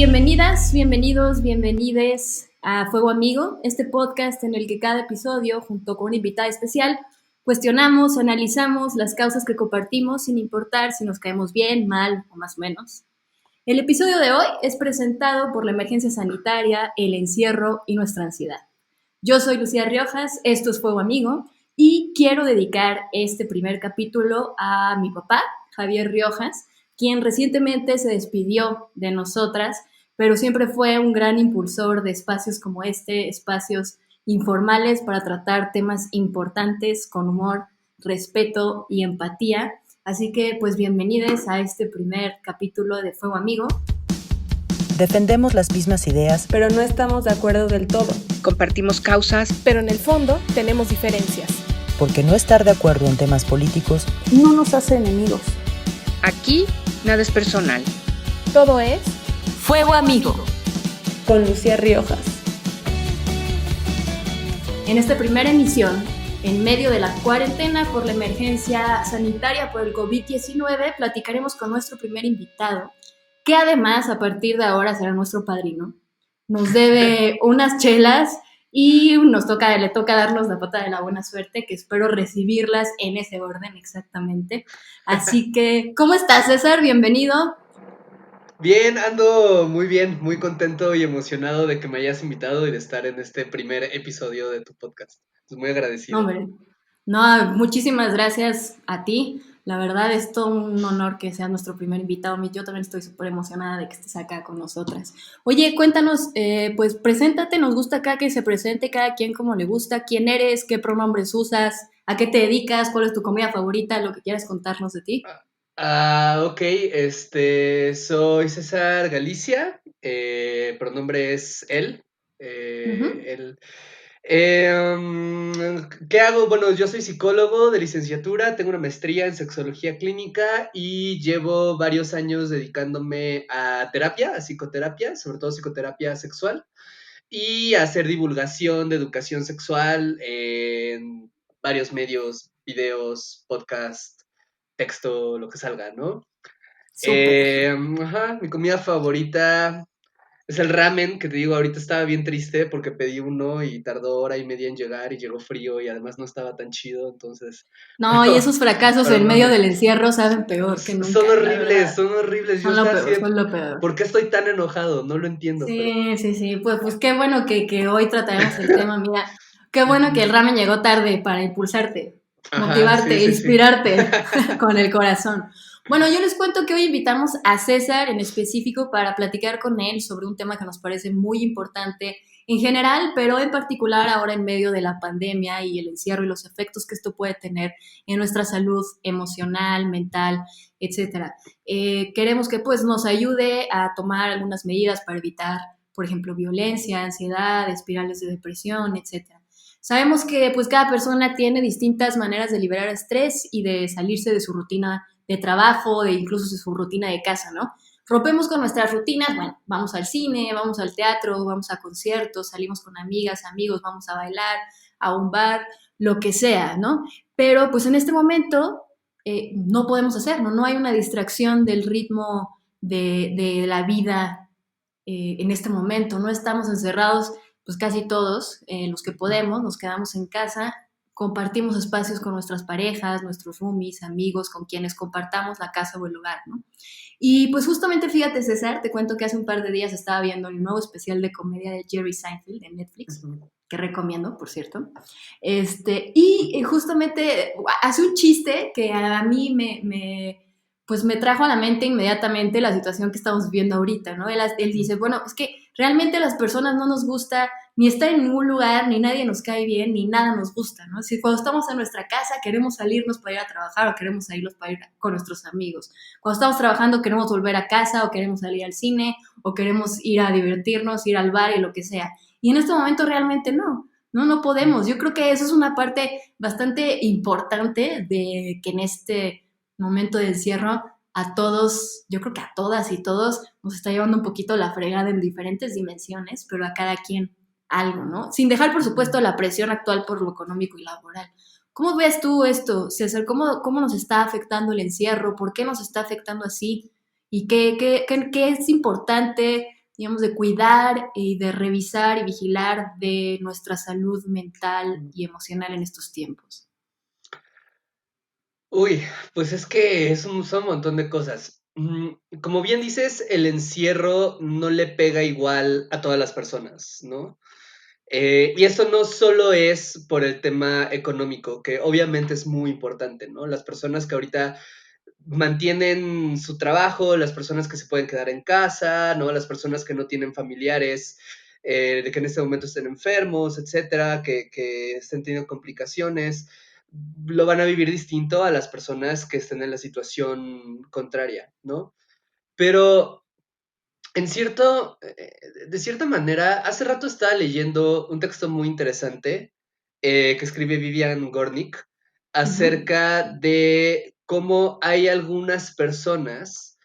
bienvenidas, bienvenidos, bienvenides a Fuego Amigo, este podcast en el que cada episodio, junto con una invitada especial, cuestionamos, analizamos las causas que compartimos sin importar si nos caemos bien, mal o más o menos. El episodio de hoy es presentado por la emergencia sanitaria, el encierro y nuestra ansiedad. Yo soy Lucía Riojas, esto es Fuego Amigo y quiero dedicar este primer capítulo a mi papá, Javier Riojas, quien recientemente se despidió de nosotras, pero siempre fue un gran impulsor de espacios como este, espacios informales para tratar temas importantes con humor, respeto y empatía. Así que, pues, bienvenidos a este primer capítulo de Fuego Amigo. Defendemos las mismas ideas, pero no estamos de acuerdo del todo. Compartimos causas, pero en el fondo tenemos diferencias. Porque no estar de acuerdo en temas políticos no nos hace enemigos. Aquí nada es personal. Todo es Fuego Amigo con Lucía Riojas. En esta primera emisión, en medio de la cuarentena por la emergencia sanitaria por el COVID-19, platicaremos con nuestro primer invitado, que además a partir de ahora será nuestro padrino. Nos debe unas chelas y le toca darnos la pata de la buena suerte, que espero recibirlas en ese orden exactamente. Así que, ¿cómo estás, César? Bienvenido. Bien, ando muy bien, muy contento y emocionado de que me hayas invitado y de estar en este primer episodio de tu podcast. Estoy muy agradecido. Hombre, no, muchísimas gracias a ti. La verdad es todo un honor que seas nuestro primer invitado. Yo también estoy súper emocionada de que estés acá con nosotras. Oye, cuéntanos, pues preséntate, nos gusta acá que se presente cada quien como le gusta. ¿Quién eres? ¿Qué pronombres usas? ¿A qué te dedicas? ¿Cuál es tu comida favorita? Lo que quieras contarnos de ti. Ok, soy César Galicia, pronombre es él. Él. ¿Qué hago? Bueno, yo soy psicólogo de licenciatura, tengo una maestría en sexología clínica y llevo varios años dedicándome a terapia, a psicoterapia, sobre todo psicoterapia sexual, y a hacer divulgación de educación sexual en varios medios, videos, podcast, texto, lo que salga, ¿no? Mi comida favorita es el ramen, que te digo, ahorita estaba bien triste porque pedí uno y tardó hora y media en llegar y llegó frío y además no estaba tan chido, entonces... No, y esos fracasos en medio del encierro saben peor que nunca. Son horribles. Son lo peor, son lo peor. ¿Por qué estoy tan enojado? No lo entiendo. Sí, pero... sí, pues qué bueno que hoy trataremos el tema, mira, qué bueno que el ramen llegó tarde para impulsarte, motivarte, inspirarte con el corazón. Bueno, yo les cuento que hoy invitamos a César en específico para platicar con él sobre un tema que nos parece muy importante en general, pero en particular ahora en medio de la pandemia y el encierro y los efectos que esto puede tener en nuestra salud emocional, mental, etcétera. Queremos que pues nos ayude a tomar algunas medidas para evitar, por ejemplo, violencia, ansiedad, espirales de depresión, etcétera. Sabemos que pues cada persona tiene distintas maneras de liberar estrés y de salirse de su rutina de trabajo, de incluso de su rutina de casa, ¿no? Rompemos con nuestras rutinas, bueno, vamos al cine, vamos al teatro, vamos a conciertos, salimos con amigas, amigos, vamos a bailar, a un bar, lo que sea, ¿no? Pero pues en este momento no podemos hacerlo, no hay una distracción del ritmo de la vida en este momento, no estamos encerrados, pues casi todos, los que podemos, nos quedamos en casa, compartimos espacios con nuestras parejas, nuestros roomies, amigos, con quienes compartamos la casa o el hogar, ¿no? Y pues justamente, fíjate, César, te cuento que hace un par de días estaba viendo el nuevo especial de comedia de Jerry Seinfeld en Netflix, que recomiendo, por cierto. Y justamente hace un chiste que a mí pues me trajo a la mente inmediatamente la situación que estamos viviendo ahorita, ¿no? Él dice, bueno, es que realmente a las personas no nos gusta ni estar en ningún lugar, ni nadie nos cae bien, ni nada nos gusta, ¿no? Si cuando estamos en nuestra casa queremos salirnos para ir a trabajar o queremos salirnos para ir con nuestros amigos. Cuando estamos trabajando queremos volver a casa o queremos salir al cine o queremos ir a divertirnos, ir al bar y lo que sea. Y en este momento realmente no podemos. Yo creo que eso es una parte bastante importante de que en este momento de encierro a todos, yo creo que a todas y todos nos está llevando un poquito la fregada en diferentes dimensiones, pero a cada quien algo, ¿no? Sin dejar, por supuesto, la presión actual por lo económico y laboral. ¿Cómo ves tú esto, César? ¿Cómo nos está afectando el encierro? ¿Por qué nos está afectando así? ¿Y qué es importante digamos, de cuidar y de revisar y vigilar de nuestra salud mental y emocional en estos tiempos? Uy, pues es que son un montón de cosas. Como bien dices, el encierro no le pega igual a todas las personas, ¿no? Y esto no solo es por el tema económico, que obviamente es muy importante, ¿no? Las personas que ahorita mantienen su trabajo, las personas que se pueden quedar en casa, ¿no? Las personas que no tienen familiares, de que en este momento estén enfermos, etcétera, que estén teniendo complicaciones, lo van a vivir distinto a las personas que estén en la situación contraria, ¿no? Pero de cierta manera, hace rato estaba leyendo un texto muy interesante que escribe Vivian Gornick Ujú. acerca de cómo hay algunas personas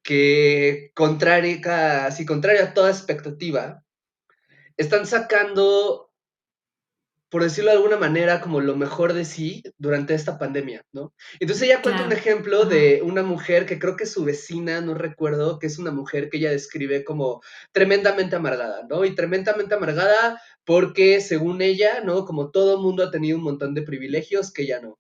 que, contrario a toda expectativa, están sacando, por decirlo de alguna manera, como lo mejor de sí durante esta pandemia, ¿no? Entonces ella cuenta un Claro. ejemplo Ajá. de una mujer que creo que es su vecina, no recuerdo, que es una mujer que ella describe como tremendamente amargada, ¿no? Y tremendamente amargada porque, según ella, ¿no? Como todo mundo ha tenido un montón de privilegios que ella no.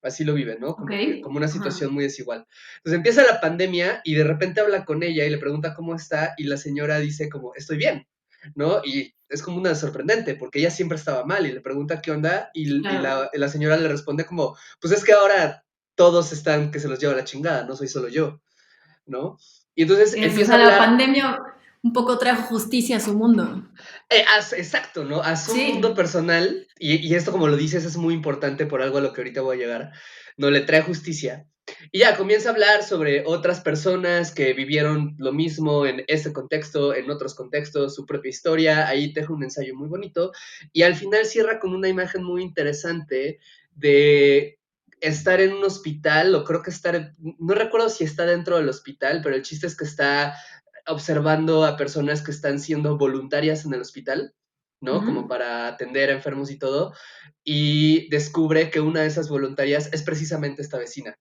Así lo vive, ¿no? Ok. Como que, como una Ajá. situación muy desigual. Entonces empieza la pandemia y de repente habla con ella y le pregunta cómo está y la señora dice como, estoy bien, ¿no? Y es como una sorprendente, porque ella siempre estaba mal y le pregunta qué onda y Claro. la señora le responde como, pues es que ahora todos están que se los lleva la chingada, no soy solo yo, ¿no? Y entonces Eso, o empieza a sea, la hablar, pandemia un poco trajo justicia a su mundo. exacto, ¿no? A su mundo Sí. personal, y esto como lo dices es muy importante por algo a lo que ahorita voy a llegar, no le trae justicia. Y ya comienza a hablar sobre otras personas que vivieron lo mismo en este contexto, en otros contextos, su propia historia. Ahí te dejo un ensayo muy bonito. Y al final cierra con una imagen muy interesante de estar en un hospital, o creo que no recuerdo si está dentro del hospital, pero el chiste es que está observando a personas que están siendo voluntarias en el hospital, ¿no? Como Ujú. para atender a enfermos y todo, y descubre que una de esas voluntarias es precisamente esta vecina.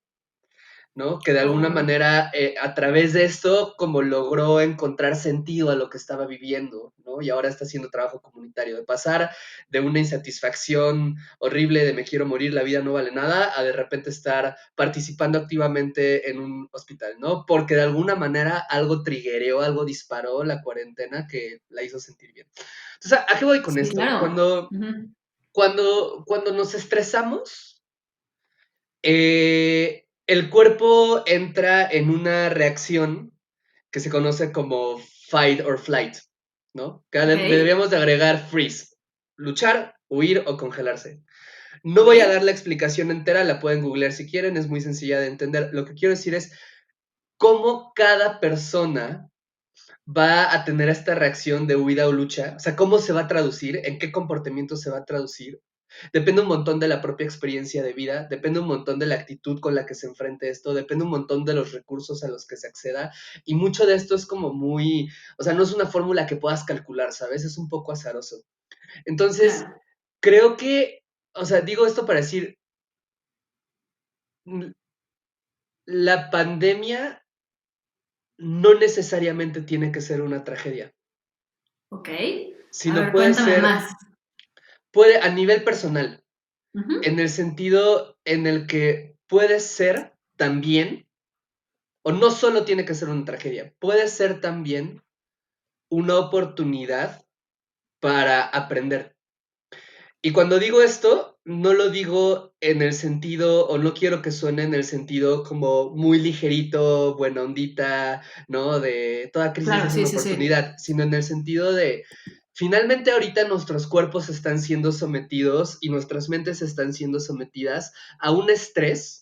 ¿No? Que de alguna Oh, manera, a través de esto, como logró encontrar sentido a lo que estaba viviendo, ¿no? Y ahora está haciendo trabajo comunitario, de pasar de una insatisfacción horrible de me quiero morir, la vida no vale nada, a de repente estar participando activamente en un hospital, ¿no? Porque de alguna manera algo triggereó, algo disparó la cuarentena que la hizo sentir bien. Entonces, ¿a qué voy con sí, esto? claro. Cuando, Ujú. cuando nos estresamos, el cuerpo entra en una reacción que se conoce como fight or flight, ¿no? Que Ok, debemos de agregar freeze, luchar, huir o congelarse. No ok. voy a dar la explicación entera, la pueden googlear si quieren, es muy sencilla de entender. Lo que quiero decir es cómo cada persona va a tener esta reacción de huida o lucha, o sea, cómo se va a traducir, en qué comportamiento se va a traducir. Depende un montón de la propia experiencia de vida, depende un montón de la actitud con la que se enfrente esto, depende un montón de los recursos a los que se acceda y mucho de esto es como muy, o sea, no es una fórmula que puedas calcular, ¿sabes? Es un poco azaroso. Entonces, Claro. creo que, o sea, digo esto para decir, la pandemia no necesariamente tiene que ser una tragedia, Ok. A sino ver, cuéntame más. puede a nivel personal, Ujú. en el sentido en el que puede ser también, o no solo tiene que ser una tragedia, puede ser también una oportunidad para aprender. Y cuando digo esto, no lo digo en el sentido, o no quiero que suene en el sentido como muy ligerito, buena ondita, ¿no? De toda crisis Claro, es sí, una sí, sí. oportunidad, sino en el sentido de, finalmente ahorita nuestros cuerpos están siendo sometidos y nuestras mentes están siendo sometidas a un estrés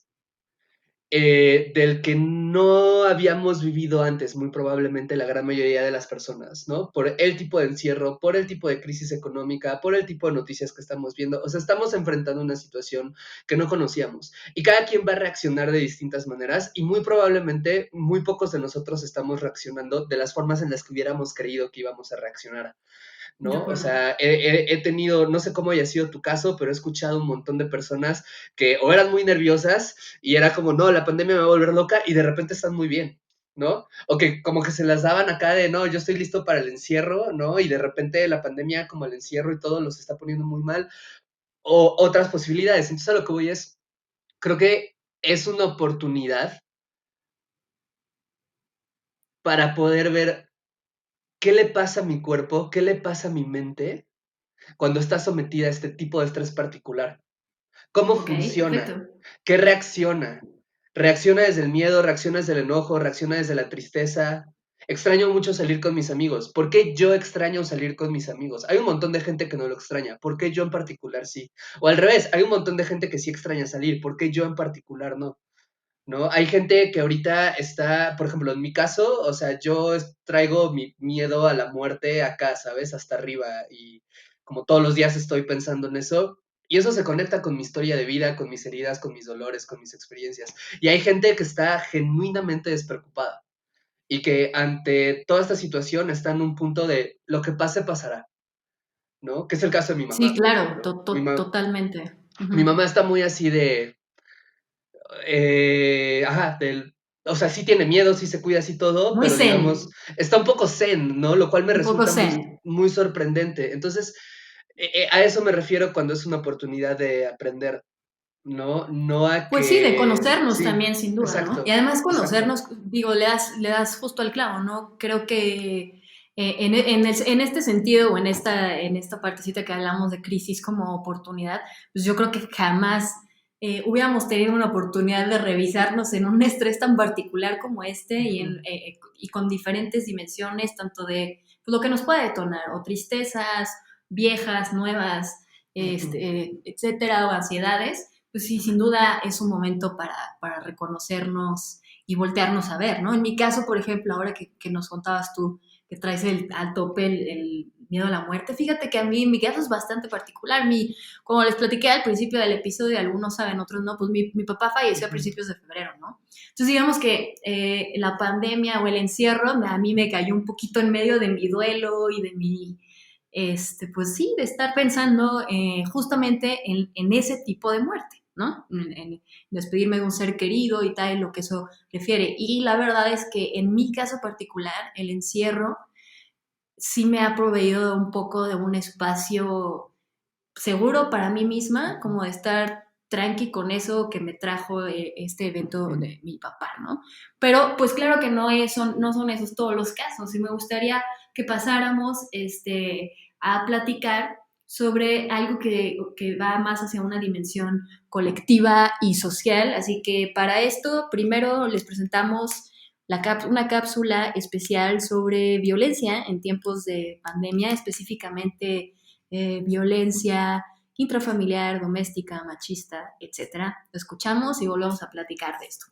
del que no habíamos vivido antes, muy probablemente la gran mayoría de las personas, ¿no? Por el tipo de encierro, por el tipo de crisis económica, por el tipo de noticias que estamos viendo. O sea, estamos enfrentando una situación que no conocíamos y cada quien va a reaccionar de distintas maneras y muy probablemente muy pocos de nosotros estamos reaccionando de las formas en las que hubiéramos creído que íbamos a reaccionar. De ¿No? O acuerdo. sea, he tenido, no sé cómo haya sido tu caso, pero he escuchado un montón de personas que o eran muy nerviosas y era como, no, la pandemia me va a volver loca y de repente están muy bien. ¿no? O que como que se las daban acá de, no, yo estoy listo para el encierro, ¿no? Y de repente la pandemia, como el encierro y todo, los está poniendo muy mal. O otras posibilidades. Entonces a lo que voy es, creo que es una oportunidad para poder ver qué le pasa a mi cuerpo, qué le pasa a mi mente cuando está sometida a este tipo de estrés particular. ¿Cómo funciona? Perfecto. ¿Qué reacciona? ¿Reacciona desde el miedo? ¿Reacciona desde el enojo? ¿Reacciona desde la tristeza? Extraño mucho salir con mis amigos. ¿Por qué yo extraño salir con mis amigos? Hay un montón de gente que no lo extraña. ¿Por qué yo en particular sí? O al revés, hay un montón de gente que sí extraña salir. ¿Por qué yo en particular no? ¿No? Hay gente que ahorita está, por ejemplo, en mi caso, o sea, yo traigo mi miedo a la muerte acá, ¿sabes? Hasta arriba y como todos los días estoy pensando en eso y eso se conecta con mi historia de vida, con mis heridas, con mis dolores, con mis experiencias. Y hay gente que está genuinamente despreocupada y que ante toda esta situación está en un punto de lo que pase pasará, ¿no? Que es el caso de mi Sí, mamá, por claro, ejemplo. totalmente. Mi Ujú. mamá está muy así de, ajá, o sea, sí tiene miedo, sí se cuida así todo, Muy pero digamos, zen, está un poco zen, ¿no? Lo cual me un poco resulta muy, zen. muy sorprendente. Entonces, a eso me refiero cuando es una oportunidad de aprender, ¿no? No a Pues sí, de que, conocernos sí, también, sin duda, ¿no? Y exacto, además exacto. conocernos, digo, le das justo al clavo, ¿no? Creo que en este sentido o en esta partecita que hablamos de crisis como oportunidad, pues yo creo que jamás hubiéramos tenido una oportunidad de revisarnos en un estrés tan particular como este Ujú, y con diferentes dimensiones, tanto de pues, lo que nos puede detonar, o tristezas viejas, nuevas, ujú. etcétera, o ansiedades, pues sí, sin duda es un momento para reconocernos y voltearnos a ver, ¿no? En mi caso, por ejemplo, ahora que nos contabas tú que traes al tope el miedo a la muerte, fíjate que a mí mi caso es bastante particular. Como les platiqué al principio del episodio, algunos saben, otros no, pues mi papá falleció a Ujú. principios de febrero, ¿no? Entonces digamos que la pandemia o el encierro a mí me cayó un poquito en medio de mi duelo y de mi pues sí, de estar pensando justamente en ese tipo de muerte, ¿no? En despedirme de un ser querido y tal, lo que eso refiere. Y la verdad es que en mi caso particular, el encierro sí me ha proveído un poco de un espacio seguro para mí misma, Ujú, como de estar tranqui con eso que me trajo este evento ujú. de mi papá, ¿no? Pero pues claro que no son esos todos los casos y me gustaría que pasáramos a platicar sobre algo que va más hacia una dimensión colectiva y social. Así que para esto, primero les presentamos una cápsula especial sobre violencia en tiempos de pandemia, específicamente violencia intrafamiliar, doméstica, machista, etcétera. Lo escuchamos y volvemos a platicar de esto.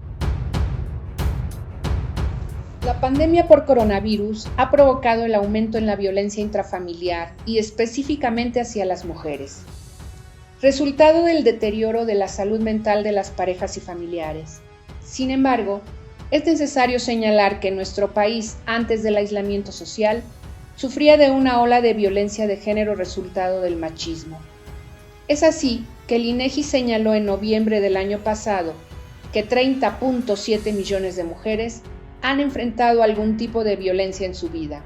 La pandemia por coronavirus ha provocado el aumento en la violencia intrafamiliar y específicamente hacia las mujeres, resultado del deterioro de la salud mental de las parejas y familiares. Sin embargo, es necesario señalar que nuestro país, antes del aislamiento social, sufría de una ola de violencia de género resultado del machismo. Es así que el INEGI señaló en noviembre del año pasado que 30.7 millones de mujeres han enfrentado algún tipo de violencia en su vida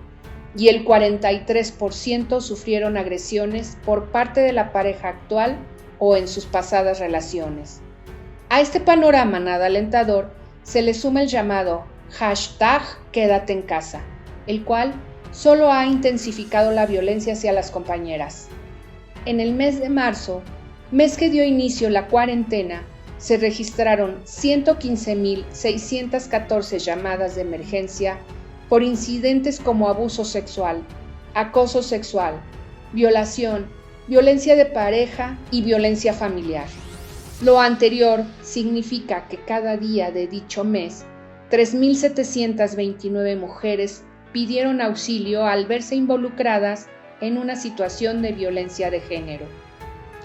y el 43% sufrieron agresiones por parte de la pareja actual o en sus pasadas relaciones. A este panorama nada alentador se le suma el llamado #Quédate en casa, el cual solo ha intensificado la violencia hacia las compañeras. En el mes de marzo, mes que dio inicio la cuarentena, se registraron 115.614 llamadas de emergencia por incidentes como abuso sexual, acoso sexual, violación, violencia de pareja y violencia familiar. Lo anterior significa que cada día de dicho mes, 3.729 mujeres pidieron auxilio al verse involucradas en una situación de violencia de género.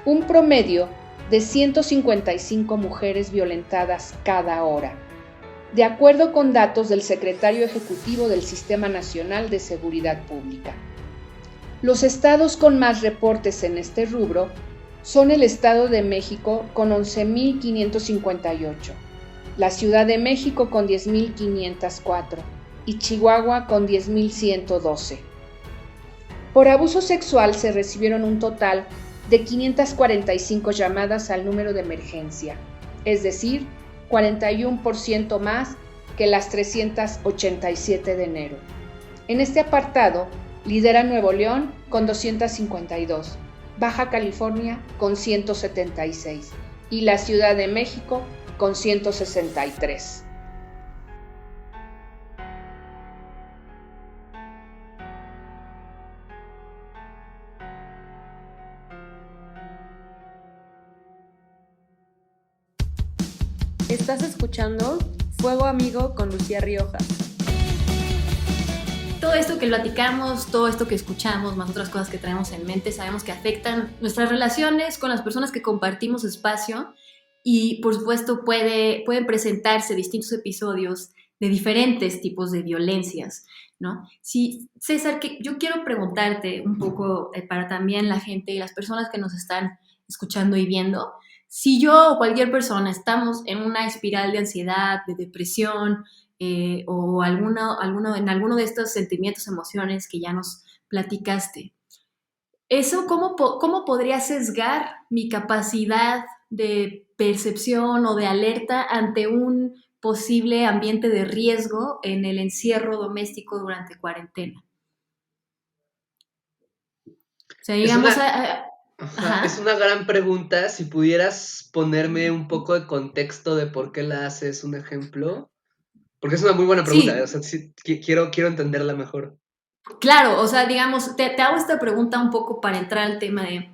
Un promedio de 155 mujeres violentadas cada hora, de acuerdo con datos del Secretario Ejecutivo del Sistema Nacional de Seguridad Pública. Los estados con más reportes en este rubro son el Estado de México con 11.558 la Ciudad de México con 10.504 y Chihuahua con 10.112. Por abuso sexual se recibieron un total de 545 llamadas al número de emergencia, es decir, 41% más que las 387 de enero. En este apartado, lidera Nuevo León con 252, Baja California con 176 y la Ciudad de México con 163. Estás escuchando Fuego Amigo con Lucía Riojas. Todo esto que platicamos, todo esto que escuchamos, más otras cosas que traemos en mente, sabemos que afectan nuestras relaciones con las personas que compartimos espacio y, por supuesto, pueden presentarse distintos episodios de diferentes tipos de violencias, ¿no? Sí, César, yo quiero preguntarte un poco para también la gente y las personas que nos están escuchando y viendo, si yo o cualquier persona estamos en una espiral de ansiedad, de depresión, o en alguno de estos sentimientos, emociones que ya nos platicaste, ¿eso cómo podría sesgar mi capacidad de percepción o de alerta ante un posible ambiente de riesgo en el encierro doméstico durante cuarentena? O sea, digamos... Es una gran pregunta. Si pudieras ponerme un poco de contexto de por qué la haces, un ejemplo. Porque es una muy buena pregunta, Sí, o sea, sí, quiero entenderla mejor. claro, o sea, digamos, te hago esta pregunta un poco para entrar al tema de,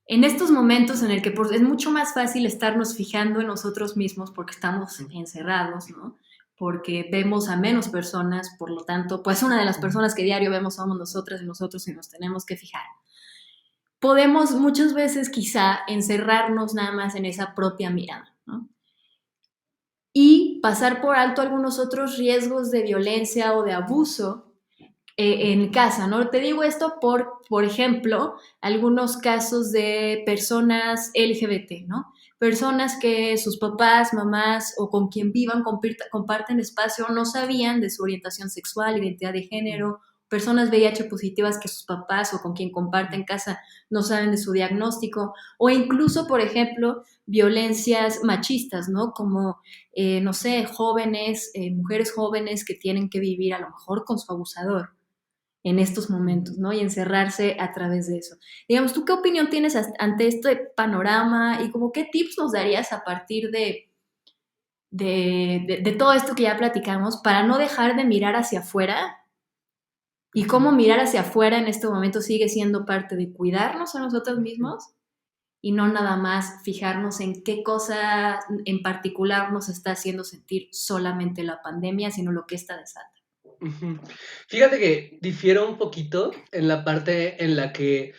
en estos momentos en el que es mucho más fácil estarnos fijando en nosotros mismos porque estamos encerrados, ¿no? Porque vemos a menos personas, por lo tanto, pues una de las personas que diario vemos somos nosotras y nosotros y nos tenemos que fijar. Podemos muchas veces quizá encerrarnos nada más en esa propia mirada, ¿no? Y pasar por alto algunos otros riesgos de violencia o de abuso en casa, ¿no? Te digo esto por ejemplo, algunos casos de personas LGBT, ¿no? Personas que sus papás, mamás o con quien vivan comparten espacio no sabían de su orientación sexual, identidad de género, personas VIH positivas que sus papás o con quien comparten casa no saben de su diagnóstico, o incluso, por ejemplo, violencias machistas, ¿no? Como, no sé, jóvenes, mujeres jóvenes que tienen que vivir a lo mejor con su abusador en estos momentos, ¿no? Y encerrarse a través de eso. Digamos, ¿tú qué opinión tienes ante este panorama y como qué tips nos darías a partir de todo esto que ya platicamos para no dejar de mirar hacia afuera y cómo mirar hacia afuera en este momento sigue siendo parte de cuidarnos a nosotros mismos y no nada más fijarnos en qué cosa en particular nos está haciendo sentir solamente la pandemia, sino lo que esta desata? Fíjate que difiero un poquito en la parte en la que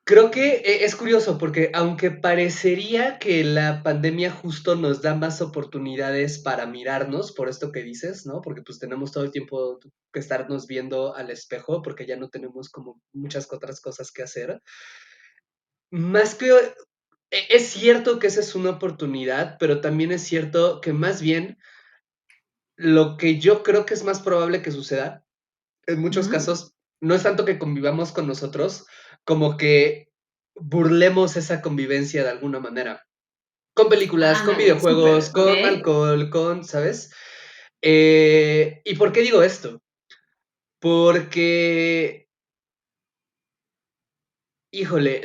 creo que es curioso porque aunque parecería que la pandemia justo nos da más oportunidades para mirarnos, por esto que dices, ¿no? Porque pues tenemos todo el tiempo que estarnos viendo al espejo porque ya no tenemos como muchas otras cosas que hacer. Más que es cierto que esa es una oportunidad, pero también es cierto que más bien lo que yo creo que es más probable que suceda en muchos Ujú. casos, no es tanto que convivamos con nosotros, como que burlemos esa convivencia de alguna manera. Con películas, con Ándale, videojuegos, súper, ok. con alcohol, ¿sabes? ¿Y por qué digo esto? Porque, híjole,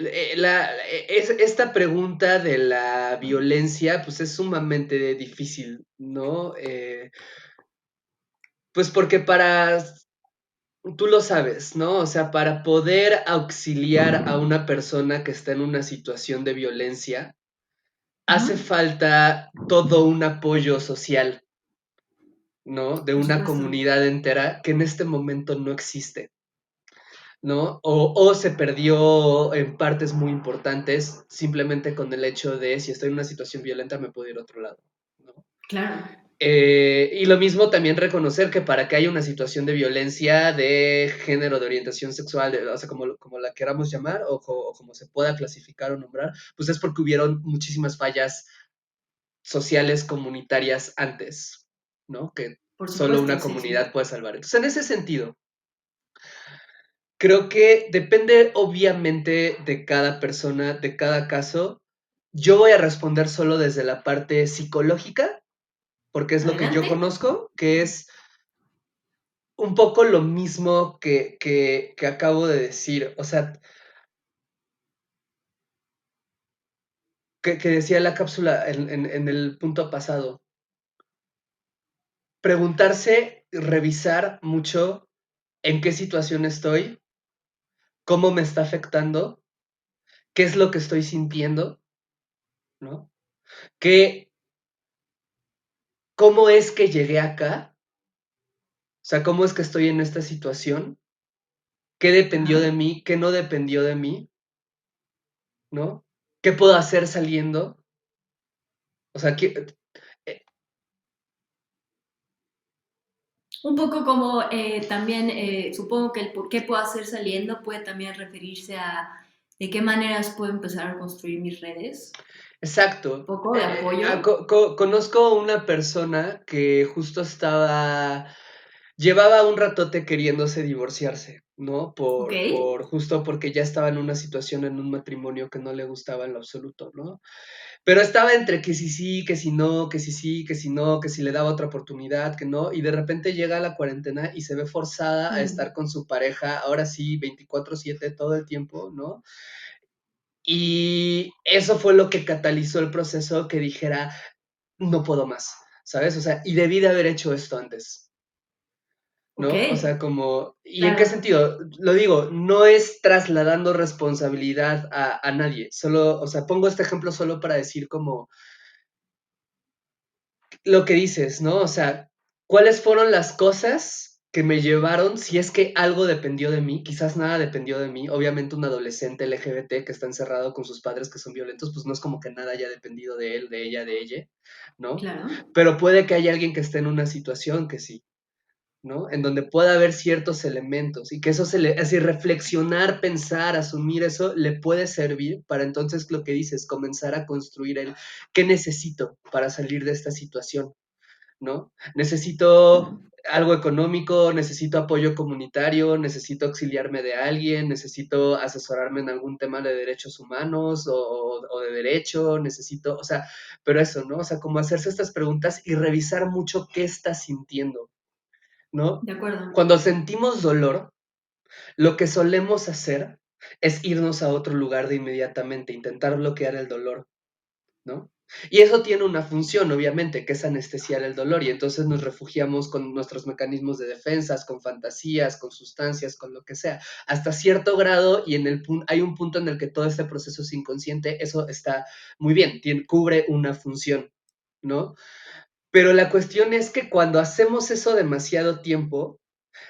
esta pregunta de la violencia, pues es sumamente difícil, ¿no? Pues porque tú lo sabes, ¿no? O sea, para poder auxiliar a una persona que está en una situación de violencia, hace Ujú. falta todo un apoyo social, ¿no? De Por una supuesto. comunidad entera que en este momento no existe, ¿no? O se perdió en partes muy importantes simplemente con el hecho de si estoy en una situación violenta me puedo ir a otro lado, ¿no? Claro. Y lo mismo también reconocer que para que haya una situación de violencia de género, de orientación sexual, o sea, como la queramos llamar, o como se pueda clasificar o nombrar, pues es porque hubieron muchísimas fallas sociales comunitarias antes, ¿no? Que Por solo supuesto, una sí, comunidad sí. puede salvar. Entonces, en ese sentido, creo que depende obviamente de cada persona, de cada caso. Yo voy a responder solo desde la parte psicológica, porque es lo que yo Adelante. conozco, que es un poco lo mismo que acabo de decir. O sea, que decía la cápsula en el punto pasado. Preguntarse, revisar mucho en qué situación estoy, cómo me está afectando, qué es lo que estoy sintiendo, ¿no? ¿Qué, cómo es que llegué acá? O sea, ¿cómo es que estoy en esta situación? ¿Qué dependió de Ajá. mí? ¿Qué no dependió de mí? ¿No? ¿Qué puedo hacer saliendo? O sea, eh, Un poco como también, supongo que el por qué puedo hacer saliendo puede también referirse a de qué maneras puedo empezar a construir mis redes. Un exacto. poco de apoyo. Conozco una persona que justo llevaba un ratote queriéndose divorciarse, ¿no? Ok. Justo porque ya estaba en una situación, en un matrimonio que no le gustaba en lo absoluto, ¿no? Pero estaba entre que sí, que si no, que si sí, que si no, que si le daba otra oportunidad, que no, y de repente llega la cuarentena y se ve forzada a Mm, estar con su pareja, ahora sí, 24/7 todo el tiempo, ¿no? Y eso fue lo que catalizó el proceso que dijera, no puedo más, ¿sabes? O sea, y debí de haber hecho esto antes, ok. ¿no? O sea, como, ¿y en qué Claro. sentido? Lo digo, no es trasladando responsabilidad a nadie, solo, o sea, pongo este ejemplo solo para decir como lo que dices, ¿no? O sea, ¿cuáles fueron las cosas que me llevaron, si es que algo dependió de mí? Quizás nada dependió de mí. Obviamente un adolescente LGBT que está encerrado con sus padres que son violentos, pues no es como que nada haya dependido de él, de ella, de ella, ¿no? Claro. Pero puede que haya alguien que esté en una situación que sí, ¿no? En donde pueda haber ciertos elementos y que eso así reflexionar, pensar, asumir eso, le puede servir para entonces lo que dices, comenzar a construir el qué necesito para salir de esta situación, ¿no? Necesito algo económico, necesito apoyo comunitario, necesito auxiliarme de alguien, necesito asesorarme en algún tema de derechos humanos o de derecho, necesito, o sea, pero eso, ¿no? O sea, como hacerse estas preguntas y revisar mucho qué estás sintiendo, ¿no? De acuerdo. Cuando sentimos dolor, lo que solemos hacer es irnos a otro lugar de inmediatamente, intentar bloquear el dolor, ¿no? Y eso tiene una función, obviamente, que es anestesiar el dolor, y entonces nos refugiamos con nuestros mecanismos de defensas, con fantasías, con sustancias, con lo que sea, hasta cierto grado, y hay un punto en el que todo este proceso es inconsciente, eso está muy bien, cubre una función, ¿no? Pero la cuestión es que cuando hacemos eso demasiado tiempo,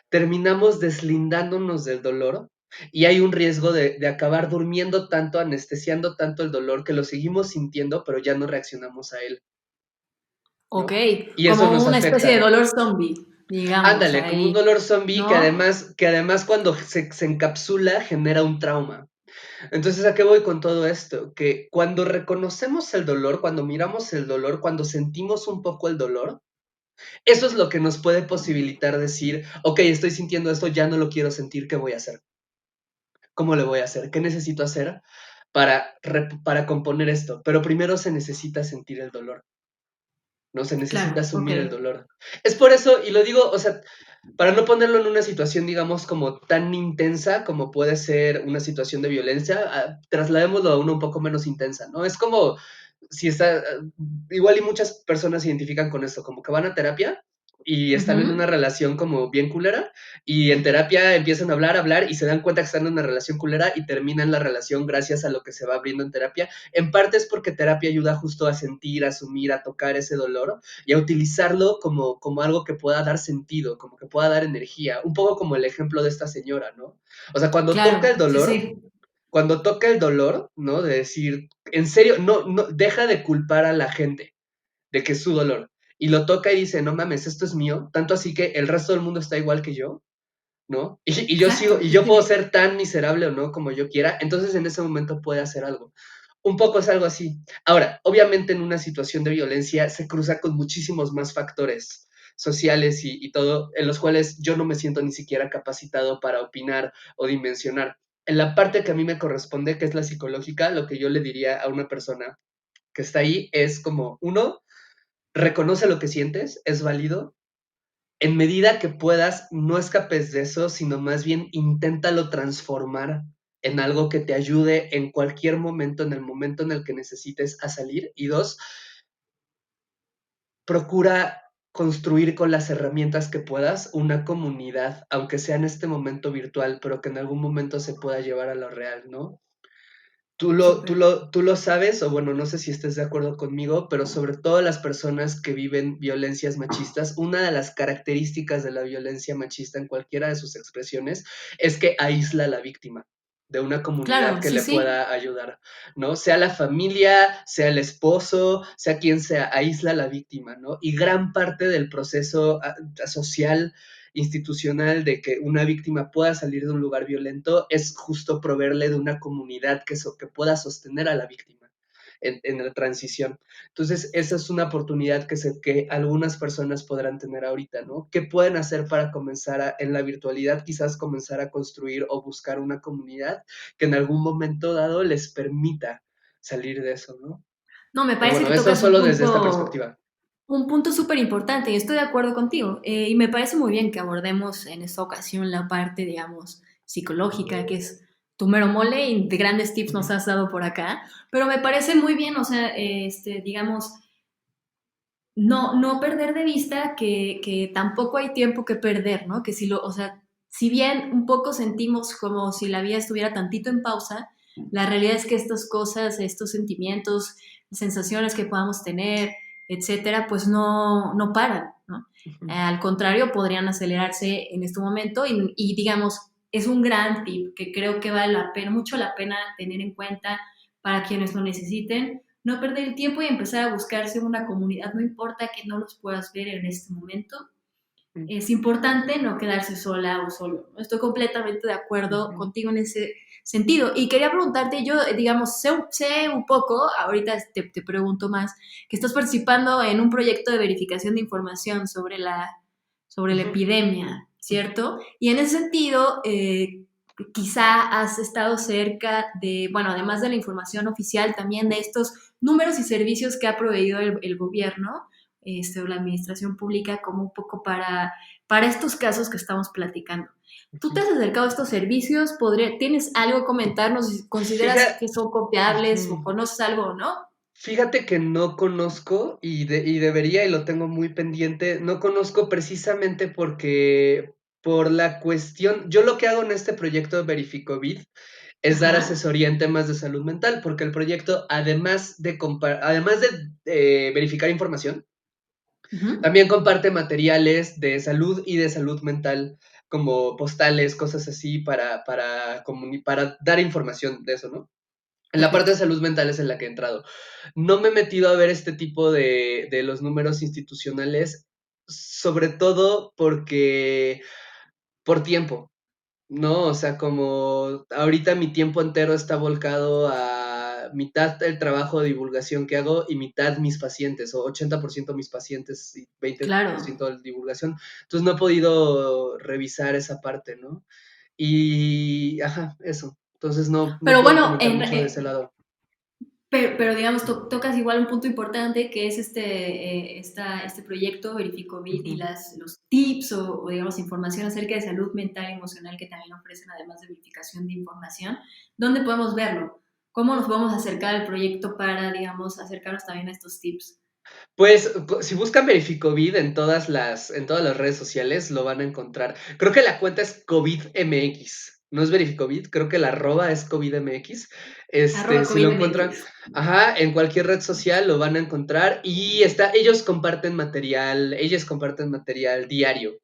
terminamos deslindándonos del dolor y hay un riesgo de acabar durmiendo tanto, anestesiando tanto el dolor que lo seguimos sintiendo, pero ya no reaccionamos a él, Ok. ¿no? Y eso Como nos una especie de afecta. dolor zombie, digamos, Ándale, como un ahí. dolor zombie ¿No? que además cuando se encapsula genera un trauma. Entonces, ¿a qué voy con todo esto? Que cuando reconocemos el dolor, cuando miramos el dolor, cuando sentimos un poco el dolor, eso es lo que nos puede posibilitar decir, ok, estoy sintiendo esto, ya no lo quiero sentir, ¿qué voy a hacer? ¿Cómo le voy a hacer? ¿Qué necesito hacer para componer esto? Pero primero se necesita sentir el dolor, ¿no? Se necesita Claro, ok. asumir el dolor. Es por eso, y lo digo, o sea, para no ponerlo en una situación, digamos, como tan intensa como puede ser una situación de violencia, trasladémoslo a una un poco menos intensa, ¿no? Es como si está, igual y muchas personas se identifican con esto, como que van a terapia y están en una Ujú. relación como bien culera y en terapia empiezan a hablar y se dan cuenta que están en una relación culera y terminan la relación gracias a lo que se va abriendo en terapia. En parte es porque terapia ayuda justo a sentir, a asumir, a tocar ese dolor y a utilizarlo como algo que pueda dar sentido, como que pueda dar energía, un poco como el ejemplo de esta señora, ¿no? O sea, Claro, sí, sí. cuando toca el dolor, ¿no? De decir, en serio, no, deja de culpar a la gente de que es su dolor. Y lo toca y dice, no mames, esto es mío, tanto así que el resto del mundo está igual que yo, ¿no? Y yo sigo, Exacto, y sí, yo puedo sí. ser tan miserable o no como yo quiera, entonces en ese momento puede hacer algo. Un poco es algo así. Ahora, obviamente en una situación de violencia se cruza con muchísimos más factores sociales y todo, en los cuales yo no me siento ni siquiera capacitado para opinar o dimensionar. En la parte que a mí me corresponde, que es la psicológica, lo que yo le diría a una persona que está ahí es como, uno, reconoce lo que sientes, es válido. En medida que puedas, no escapes de eso, sino más bien inténtalo transformar en algo que te ayude en cualquier momento, en el momento en el que necesites a salir. Y dos, procura construir con las herramientas que puedas una comunidad, aunque sea en este momento virtual, pero que en algún momento se pueda llevar a lo real, ¿no? Súper. Tú lo sabes, o bueno, no sé si estés de acuerdo conmigo, pero sobre todo las personas que viven violencias machistas, una de las características de la violencia machista en cualquiera de sus expresiones es que aísla a la víctima de una comunidad Claro, que sí, le sí. pueda ayudar, ¿no? Sea la familia, sea el esposo, sea quien sea, aísla a la víctima, ¿no? Y gran parte del proceso social institucional de que una víctima pueda salir de un lugar violento es justo proveerle de una comunidad que pueda sostener a la víctima en la transición. Entonces, esa es una oportunidad que algunas personas podrán tener ahorita, ¿no? ¿Qué pueden hacer para comenzar en la virtualidad, quizás comenzar a construir o buscar una comunidad que en algún momento dado les permita salir de eso, ¿no? No, me Pero parece bueno, que eso tocas solo desde esta perspectiva. un punto súper importante y estoy de acuerdo contigo. Y me parece muy bien que abordemos en esta ocasión la parte, digamos, psicológica, que es tu mero mole y de grandes tips nos has dado por acá. Pero me parece muy bien, o sea, digamos, no perder de vista que tampoco hay tiempo que perder, ¿no? Que si lo, o sea, si bien un poco sentimos como si la vida estuviera tantito en pausa, la realidad es que estas cosas, estos sentimientos, sensaciones que podamos tener, etcétera, pues no paran, ¿no? Al contrario, podrían acelerarse en este momento y digamos, es un gran tip que creo que vale la pena, mucho la pena tener en cuenta para quienes lo necesiten, no perder el tiempo y empezar a buscarse una comunidad, no importa que no los puedas ver en este momento, es importante no quedarse sola o solo. Estoy completamente de acuerdo contigo en ese sentido. Y quería preguntarte, yo, digamos, sé un poco, ahorita te pregunto más, que estás participando en un proyecto de verificación de información sobre la epidemia, ¿cierto? Y en ese sentido, quizá has estado cerca de, bueno, además de la información oficial, también de estos números y servicios que ha proveído el gobierno o la administración pública como un poco para estos casos que estamos platicando. ¿Tú te has acercado a estos servicios? ¿Tienes algo que comentarnos? ¿Consideras Fíjate, que son confiables o conoces algo o no? Fíjate que no conozco y debería y lo tengo muy pendiente. No conozco precisamente porque por la cuestión, yo lo que hago en este proyecto de Verificovid es dar Ajá. asesoría en temas de salud mental, porque el proyecto, además de verificar información, Uh-huh. también comparte materiales de salud y de salud mental, como postales, cosas así, para dar información de eso, ¿no? En la parte Perfecto. de salud mental es en la que he entrado. No me he metido a ver este tipo de los números institucionales, sobre todo porque por tiempo, ¿no? O sea, como ahorita mi tiempo entero está volcado a mitad el trabajo de divulgación que hago y mitad mis pacientes, o 80% mis pacientes y Claro. 20% de divulgación. Entonces no he podido revisar esa parte, ¿no? Y, ajá, eso. Entonces no Pero puedo bueno, comentar mucho de ese lado. pero digamos, tocas igual un punto importante que es este proyecto Verificovid y Ujú. los tips digamos, información acerca de salud mental y emocional que también ofrecen, además de verificación de información. ¿Dónde podemos verlo? ¿Cómo nos podemos acercar al proyecto para, digamos, acercarnos también a estos tips? Pues, si buscan Verificovid en todas las redes sociales, lo van a encontrar. Creo que la cuenta es COVIDMX, no es Verificovid, creo que la arroba es COVIDMX. Arroba Si lo COVID encuentran, MX. ajá, en cualquier red social lo van a encontrar y ellos comparten material diario,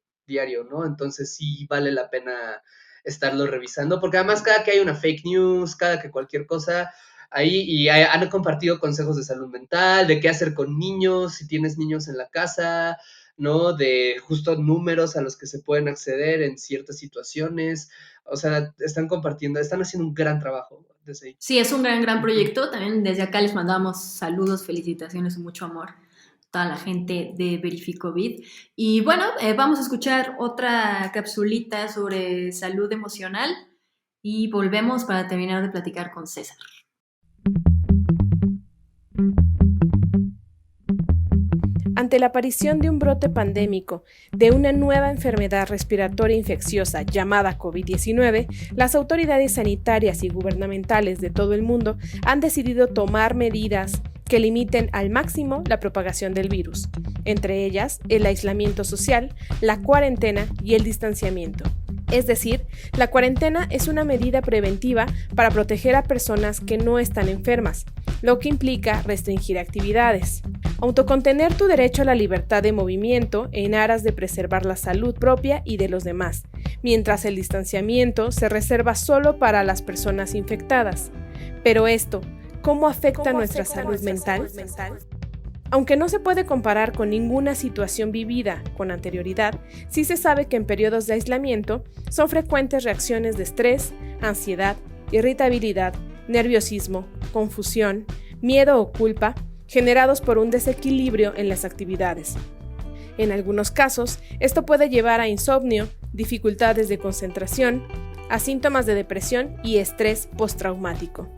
¿no? Entonces sí vale la pena estarlo revisando, porque además cada que hay una fake news, cada que cualquier cosa, ahí y han compartido consejos de salud mental, de qué hacer con niños, si tienes niños en la casa, ¿no? De justo números a los que se pueden acceder en ciertas situaciones. O sea, están compartiendo, están haciendo un gran trabajo desde ahí. Sí, es un gran proyecto. También desde acá les mandamos saludos, felicitaciones y mucho amor a toda la gente de Verificovid. Y bueno, vamos a escuchar otra capsulita sobre salud emocional y volvemos para terminar de platicar con César. Ante la aparición de un brote pandémico de una nueva enfermedad respiratoria infecciosa llamada COVID-19, las autoridades sanitarias y gubernamentales de todo el mundo han decidido tomar medidas que limiten al máximo la propagación del virus, entre ellas el aislamiento social, la cuarentena y el distanciamiento. Es decir, la cuarentena es una medida preventiva para proteger a personas que no están enfermas, lo que implica restringir actividades. Autocontener tu derecho a la libertad de movimiento en aras de preservar la salud propia y de los demás, mientras el distanciamiento se reserva solo para las personas infectadas. Pero esto, ¿cómo afecta nuestra salud mental? Aunque no se puede comparar con ninguna situación vivida con anterioridad, sí se sabe que en periodos de aislamiento son frecuentes reacciones de estrés, ansiedad, irritabilidad, nerviosismo, confusión, miedo o culpa, generados por un desequilibrio en las actividades. En algunos casos, esto puede llevar a insomnio, dificultades de concentración, a síntomas de depresión y estrés postraumático.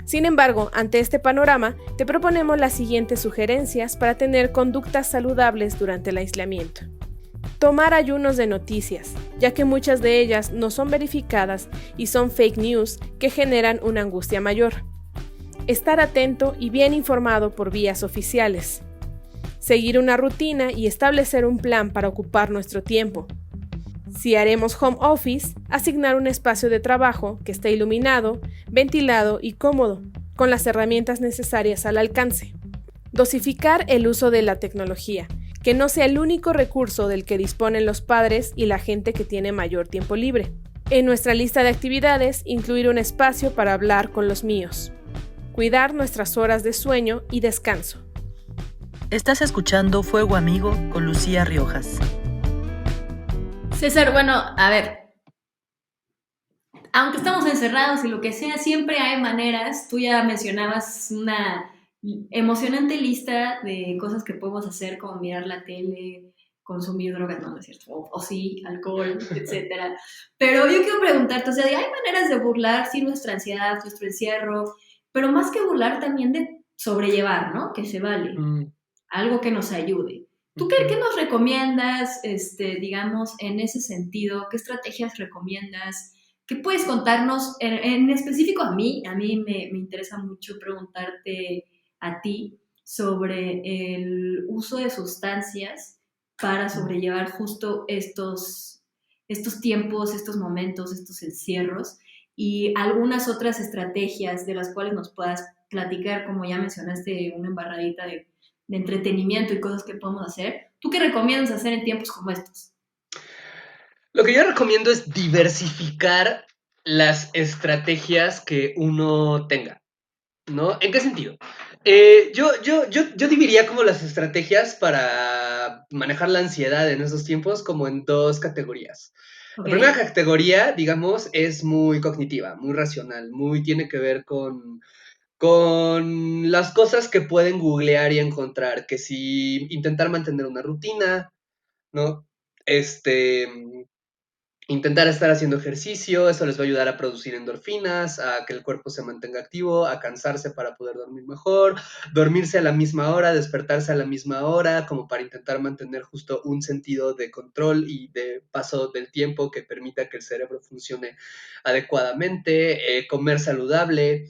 Sin embargo, ante este panorama, te proponemos las siguientes sugerencias para tener conductas saludables durante el aislamiento. Tomar ayunos de noticias, ya que muchas de ellas no son verificadas y son fake news que generan una angustia mayor. Estar atento y bien informado por vías oficiales. Seguir una rutina y establecer un plan para ocupar nuestro tiempo. Si haremos home office, asignar un espacio de trabajo que esté iluminado, ventilado y cómodo, con las herramientas necesarias al alcance. Dosificar el uso de la tecnología, que no sea el único recurso del que disponen los padres y la gente que tiene mayor tiempo libre. En nuestra lista de actividades, incluir un espacio para hablar con los míos. Cuidar nuestras horas de sueño y descanso. Estás escuchando Fuego Amigo con Lucía Riojas. César, bueno, a ver, aunque estamos encerrados y lo que sea, siempre hay maneras. Tú ya mencionabas una emocionante lista de cosas que podemos hacer, como mirar la tele, consumir drogas, no es cierto, o sí, alcohol, etcétera. Pero yo quiero preguntarte, o sea, hay maneras de burlar, sí, nuestra ansiedad, nuestro encierro, pero más que burlar también de sobrellevar, ¿no? Que se vale, algo que nos ayude. ¿Tú qué nos recomiendas, digamos, en ese sentido? ¿Qué estrategias recomiendas? ¿Qué puedes contarnos? En específico a mí me interesa mucho preguntarte a ti sobre el uso de sustancias para sobrellevar justo estos tiempos, estos momentos, estos encierros y algunas otras estrategias de las cuales nos puedas platicar, como ya mencionaste, una embarradita de entretenimiento y cosas que podemos hacer. ¿Tú qué recomiendas hacer en tiempos como estos? Lo que yo recomiendo es diversificar las estrategias que uno tenga, ¿no? ¿En qué sentido? Yo dividiría como las estrategias para manejar la ansiedad en esos tiempos como en dos categorías. Okay. La primera categoría, digamos, es muy cognitiva, muy racional, tiene que ver con las cosas que pueden googlear y encontrar, que si intentar mantener una rutina, ¿no? Intentar estar haciendo ejercicio, eso les va a ayudar a producir endorfinas, a que el cuerpo se mantenga activo, a cansarse para poder dormir mejor, dormirse a la misma hora, despertarse a la misma hora, como para intentar mantener justo un sentido de control y de paso del tiempo que permita que el cerebro funcione adecuadamente, comer saludable,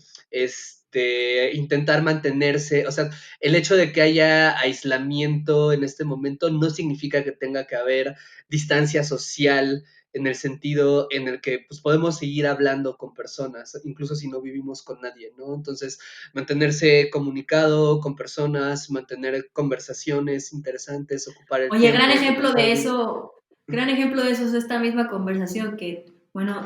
intentar mantenerse, o sea, el hecho de que haya aislamiento en este momento no significa que tenga que haber distancia social, en el sentido en el que pues, podemos seguir hablando con personas, incluso si no vivimos con nadie, ¿no? Entonces, mantenerse comunicado con personas, mantener conversaciones interesantes, ocupar el Oye, tiempo. gran ejemplo de eso es esta misma conversación que, bueno,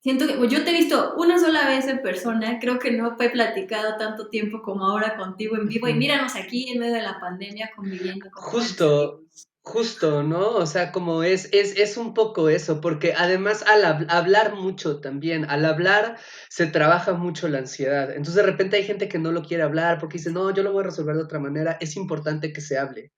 Siento que pues yo te he visto una sola vez en persona, creo que no he platicado tanto tiempo como ahora contigo en vivo y Ujú. míranos aquí en medio de la pandemia conviviendo como buenos Justo, amigos. justo, ¿no? O sea, como es un poco eso, porque además al hablar mucho también, al hablar se trabaja mucho la ansiedad. Entonces de repente hay gente que no lo quiere hablar porque dice, no, yo lo voy a resolver de otra manera. Es importante que se hable.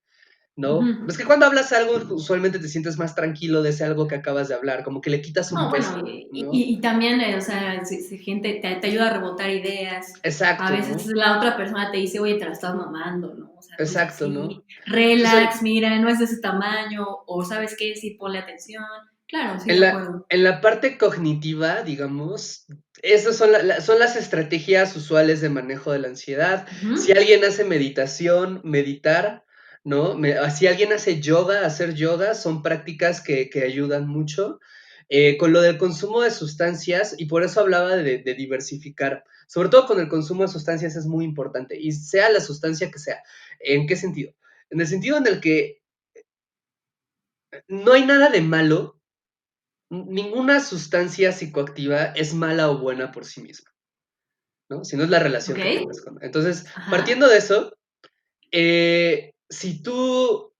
¿No? Ujú. Es que cuando hablas algo, usualmente te sientes más tranquilo de ese algo que acabas de hablar, como que le quitas un No, bueno, peso, ¿no? y también, o sea, si gente te ayuda a rebotar ideas. A Exacto, veces ¿no? la otra persona te dice, oye, te la estás mamando, ¿no? O sea, no es Exacto, así. ¿no? Entonces, Relax, mira, no es de ese tamaño. O ¿sabes qué? Sí, ponle atención. Claro, sí, de acuerdo. en la parte cognitiva, digamos, esas son, son las estrategias usuales de manejo de la ansiedad. Si Ujú. alguien hace meditación, meditar, ¿no? Si alguien hace yoga, hacer yoga, son prácticas que ayudan mucho. Con lo del consumo de sustancias, y por eso hablaba de diversificar, sobre todo con el consumo de sustancias es muy importante, y sea la sustancia que sea. ¿En qué sentido? En el sentido en el que no hay nada de malo. Ninguna sustancia psicoactiva es mala o buena por sí misma, ¿no? Si no es la Ok. relación que tengas con. Entonces, Ajá. partiendo de eso, si tú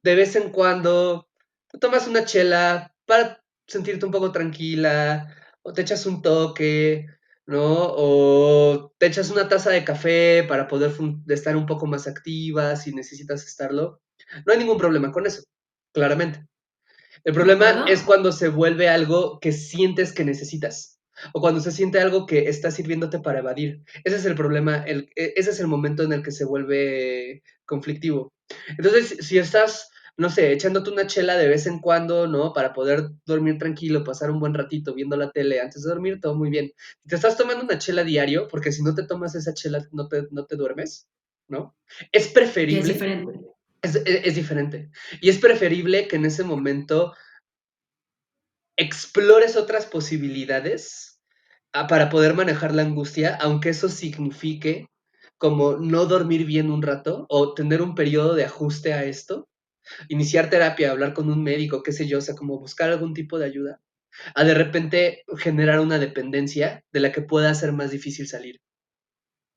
de vez en cuando te tomas una chela para sentirte un poco tranquila, o te echas un toque, ¿no? O te echas una taza de café para poder estar un poco más activa si necesitas estarlo, no hay ningún problema con eso, claramente. El ¿De problema es acuerdo? cuando se vuelve algo que sientes que necesitas o cuando se siente algo que está sirviéndote para evadir. Ese es el problema, ese es el momento en el que se vuelve conflictivo. Entonces, si estás, no sé, echándote una chela de vez en cuando, ¿no? Para poder dormir tranquilo, pasar un buen ratito viendo la tele antes de dormir, todo muy bien. Si te estás tomando una chela diario, porque si no te tomas esa chela no te duermes, ¿no? Es Ya es preferible, diferente. es diferente. Y es preferible que en ese momento explores otras posibilidades para poder manejar la angustia, aunque eso signifique como no dormir bien un rato o tener un periodo de ajuste a esto, iniciar terapia, hablar con un médico, qué sé yo, o sea, como buscar algún tipo de ayuda, a de repente generar una dependencia de la que pueda ser más difícil salir,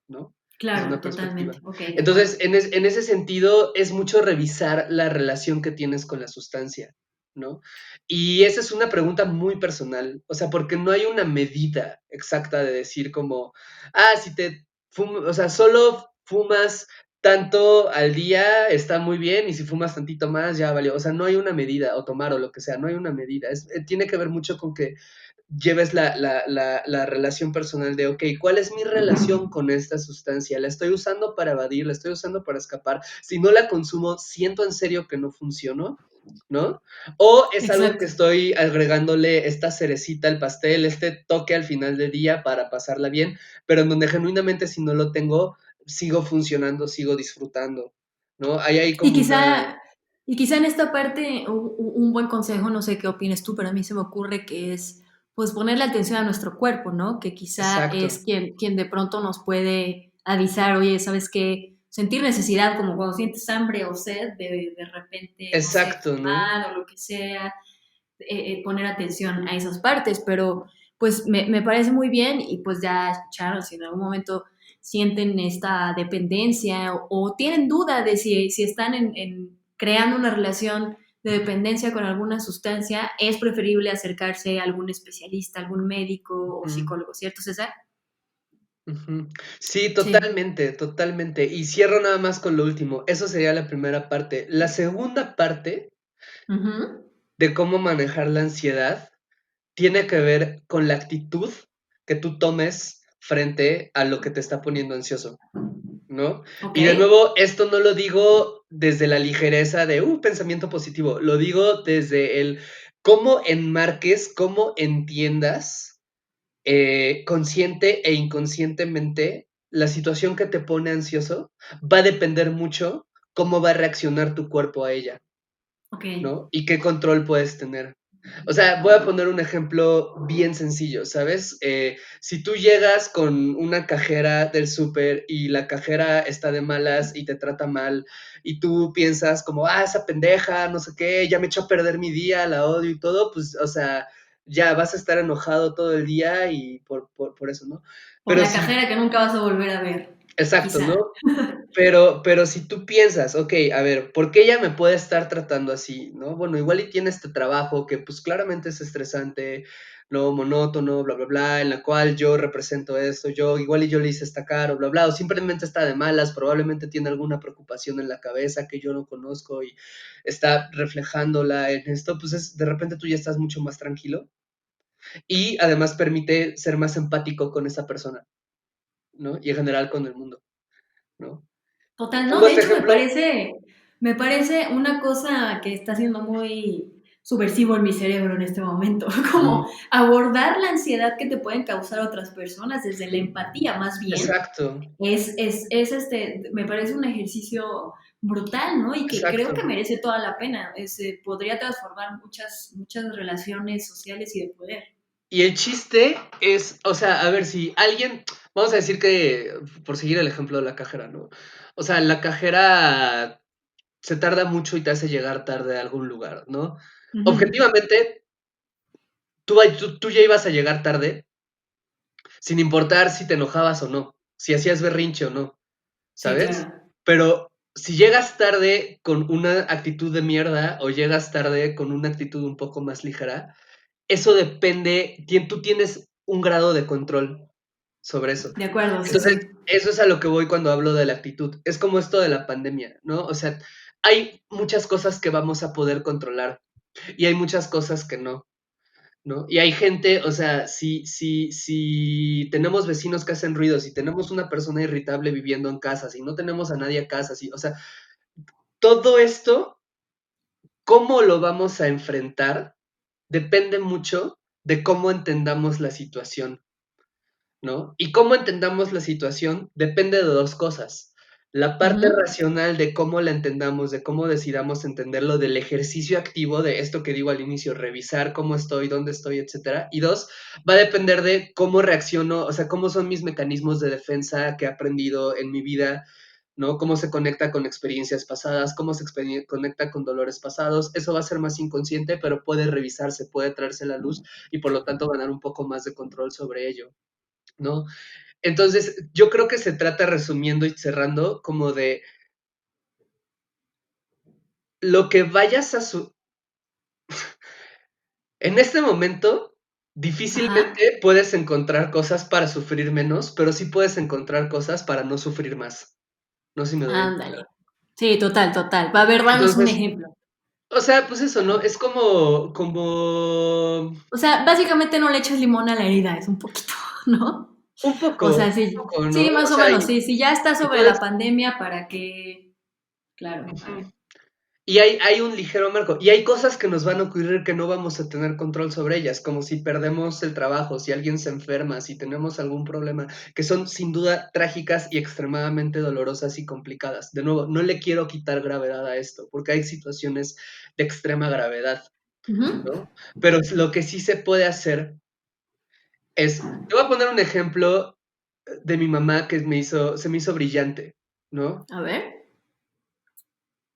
¿no? Desde Claro, una totalmente. perspectiva. Ok, de Entonces, acuerdo. en ese sentido, es mucho revisar la relación que tienes con la sustancia, ¿no? Y esa es una pregunta muy personal, o sea, porque no hay una medida exacta de decir como, si te fumas, o sea, solo fumas tanto al día, está muy bien, y si fumas tantito más, ya valió. O sea, no hay una medida, o tomar o lo que sea, no hay una medida. Tiene que ver mucho con que lleves la relación personal de, ok, ¿cuál es mi relación con esta sustancia? ¿La estoy usando para evadir? ¿La estoy usando para escapar? Si no la consumo, ¿siento en serio que no funcionó? ¿No? ¿O es algo que Exacto. estoy agregándole esta cerecita al pastel, este toque al final del día para pasarla bien, pero en donde genuinamente si no lo tengo, sigo funcionando, sigo disfrutando, ¿no? Hay Y como una... quizá, y quizá en esta parte un buen consejo, no sé qué opines tú, pero a mí se me ocurre que es pues ponerle atención a nuestro cuerpo, ¿no? Que quizá es Exacto, quien de pronto nos puede avisar, oye, ¿sabes qué? Sentir necesidad, como cuando sientes hambre o sed, de repente, no sé, exacto, ¿no? fumar o lo que sea, poner atención a esas partes, pero pues me parece muy bien y pues ya escucharon si en algún momento sienten esta dependencia o tienen duda de si están creando una relación de dependencia con alguna sustancia, es preferible acercarse a algún especialista, algún médico o Ujú. psicólogo, ¿cierto, César? Ujú. Sí, Sí. totalmente, totalmente. Y cierro nada más con lo último. Eso sería la primera parte. La segunda parte Ujú. de cómo manejar la ansiedad tiene que ver con la actitud que tú tomes frente a lo que te está poniendo ansioso, ¿no? Ok. Y de nuevo, esto no lo digo desde la ligereza de un pensamiento positivo, lo digo desde el cómo enmarques, cómo entiendas consciente e inconscientemente, la situación que te pone ansioso va a depender mucho cómo va a reaccionar tu cuerpo a ella, Ok. ¿no? Y qué control puedes tener. O sea, voy a poner un ejemplo bien sencillo, ¿sabes? Si tú llegas con una cajera del súper y la cajera está de malas y te trata mal y tú piensas como, esa pendeja, no sé qué, ya me echó a perder mi día, la odio y todo, pues, o sea, ya vas a estar enojado todo el día y por eso, ¿no? Por Pero la si, cajera que nunca vas a volver a ver, exacto, quizá. ¿no? Pero si tú piensas, ok, a ver, ¿por qué ella me puede estar tratando así, no? Bueno, igual y tiene este trabajo que pues claramente es estresante, no monótono, bla, bla, bla, en la cual yo represento esto, igual y yo le hice esta cara, bla, bla, o simplemente está de malas, probablemente tiene alguna preocupación en la cabeza que yo no conozco y está reflejándola en esto, pues de repente tú ya estás mucho más tranquilo y además permite ser más empático con esa persona, ¿no? Y en general con el mundo, ¿no? Total, no, Pongo de este hecho ejemplo. me parece una cosa que está siendo muy subversivo en mi cerebro en este momento, como abordar la ansiedad que te pueden causar otras personas desde la empatía más bien, Exacto, me parece un ejercicio brutal, ¿no? Y que creo que exacto. merece toda la pena, podría transformar muchas relaciones sociales y de poder. Y el chiste es, o sea, a ver, si alguien, vamos a decir que, por seguir el ejemplo de la cajera, ¿no? O sea, la cajera se tarda mucho y te hace llegar tarde a algún lugar, ¿no? Ujú. Objetivamente, tú ya ibas a llegar tarde, sin importar si te enojabas o no, si hacías berrinche o no, Sí, ¿sabes? claro. Pero si llegas tarde con una actitud de mierda o llegas tarde con una actitud un poco más ligera, eso depende, tú tienes un grado de control sobre eso. De acuerdo, sí, Entonces, sí. eso es a lo que voy cuando hablo de la actitud. Es como esto de la pandemia, ¿no? O sea, hay muchas cosas que vamos a poder controlar y hay muchas cosas que no, ¿no? Y hay gente, o sea, si tenemos vecinos que hacen ruido, si tenemos una persona irritable viviendo en casa, si no tenemos a nadie a casa, o sea, todo esto, ¿cómo lo vamos a enfrentar? Depende mucho de cómo entendamos la situación, ¿no? Y cómo entendamos la situación depende de dos cosas. La parte Ujú. racional de cómo la entendamos, de cómo decidamos entenderlo, del ejercicio activo de esto que digo al inicio, revisar cómo estoy, dónde estoy, etcétera. Y dos, va a depender de cómo reacciono, o sea, cómo son mis mecanismos de defensa que he aprendido en mi vida, ¿no? Cómo se conecta con experiencias pasadas, cómo se conecta con dolores pasados. Eso va a ser más inconsciente, pero puede revisarse, puede traerse a la luz y por lo tanto ganar un poco más de control sobre ello, ¿no? Entonces, yo creo que se trata, resumiendo y cerrando, como de lo que vayas a En este momento, Ajá. difícilmente puedes encontrar cosas para sufrir menos, pero sí puedes encontrar cosas para no sufrir más. No sé si me doy a Ándale. entender. Sí, total, total. Va a ver, danos un Entonces, ejemplo. o sea, pues eso, ¿no? Es como O sea, básicamente no le eches limón a la herida, es un poquito, ¿no? O sea, un sí, poco, ¿no? sí, O más o sea, menos, sí, sí, ya está y sobre puedes la pandemia para que, claro, a ujú. ver. Y hay un ligero marco. Y hay cosas que nos van a ocurrir que no vamos a tener control sobre ellas, como si perdemos el trabajo, si alguien se enferma, si tenemos algún problema, que son sin duda trágicas y extremadamente dolorosas y complicadas. De nuevo, no le quiero quitar gravedad a esto, porque hay situaciones de extrema gravedad, Ujú. ¿no? Pero lo que sí se puede hacer te voy a poner un ejemplo de mi mamá que se me hizo brillante, ¿no? A ver.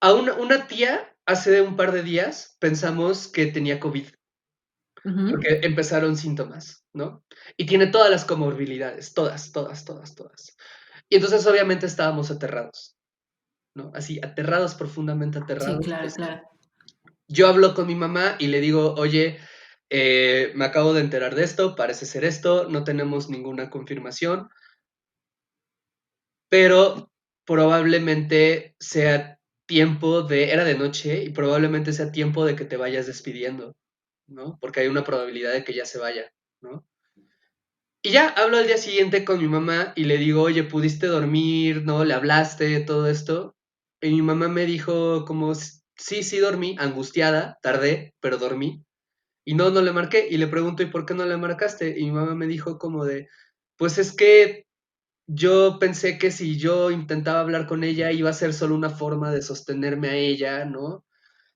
A una tía, hace un par de días, pensamos que tenía COVID, Ujú. porque empezaron síntomas, ¿no? Y tiene todas las comorbilidades, todas, todas, todas, todas. Y entonces obviamente estábamos aterrados, ¿no? Así, aterrados, profundamente Sí, aterrados. claro, claro. Yo hablo con mi mamá y le digo, oye, me acabo de enterar de esto, parece ser esto, no tenemos ninguna confirmación, pero probablemente sea era de noche y probablemente sea tiempo de que te vayas despidiendo, ¿no? Porque hay una probabilidad de que ya se vaya, ¿no? Y ya hablo al día siguiente con mi mamá y le digo, oye, ¿pudiste dormir? ¿No? ¿Le hablaste? Todo esto. Y mi mamá me dijo como, sí, sí dormí, angustiada, tardé, pero dormí. Y no le marqué. Y le pregunto, ¿y por qué no le marcaste? Y mi mamá me dijo como de, pues es que yo pensé que si yo intentaba hablar con ella iba a ser solo una forma de sostenerme a ella, ¿no?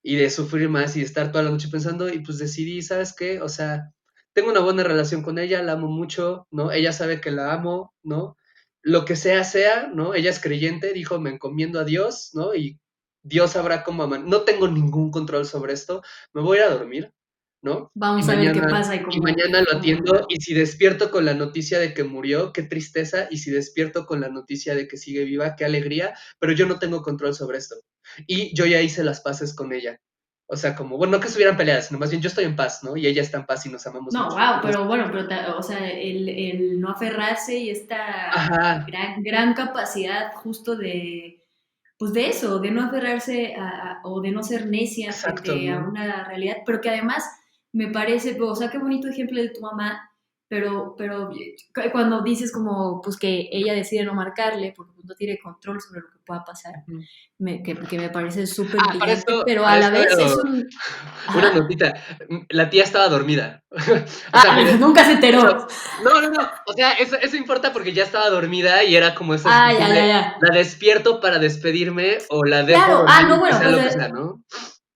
Y de sufrir más y de estar toda la noche pensando y pues decidí, ¿sabes qué? O sea, tengo una buena relación con ella, la amo mucho, ¿no? Ella sabe que la amo, ¿no? Lo que sea, sea, ¿no? Ella es creyente, dijo, me encomiendo a Dios, ¿no? Y Dios sabrá cómo amar. No tengo ningún control sobre esto, me voy a ir a dormir, ¿no? Vamos a ver qué pasa y Y cómo, mañana lo cómo... atiendo, y si despierto con la noticia de que murió, qué tristeza, y si despierto con la noticia de que sigue viva, qué alegría, pero yo no tengo control sobre esto. Y yo ya hice las paces con ella. O sea, como, bueno, no que estuvieran peleadas, sino más bien yo estoy en paz, ¿no? Y ella está en paz y nos amamos No, mucho. wow, Entonces, pero bueno, o sea, el no aferrarse y esta ajá, gran capacidad justo de, pues de eso, de no aferrarse o de no ser necia exacto, frente a ¿no? una realidad, pero que además me parece, pues, o sea, qué bonito ejemplo de tu mamá, pero cuando dices como, pues que ella decide no marcarle porque pues, no tiene control sobre lo que pueda pasar, Ujú. que me parece súper brillante, pero a Para la eso, vez es un... una Ajá. notita, la tía estaba dormida. O sea, Ah, nunca se eso, enteró. no, o sea, eso importa porque ya estaba dormida y era como esa Ah, situación ya, ya, de, ya. ¿la despierto para despedirme o la dejo Claro, dormir no, y que bueno, sea pues lo que sea, ¿no?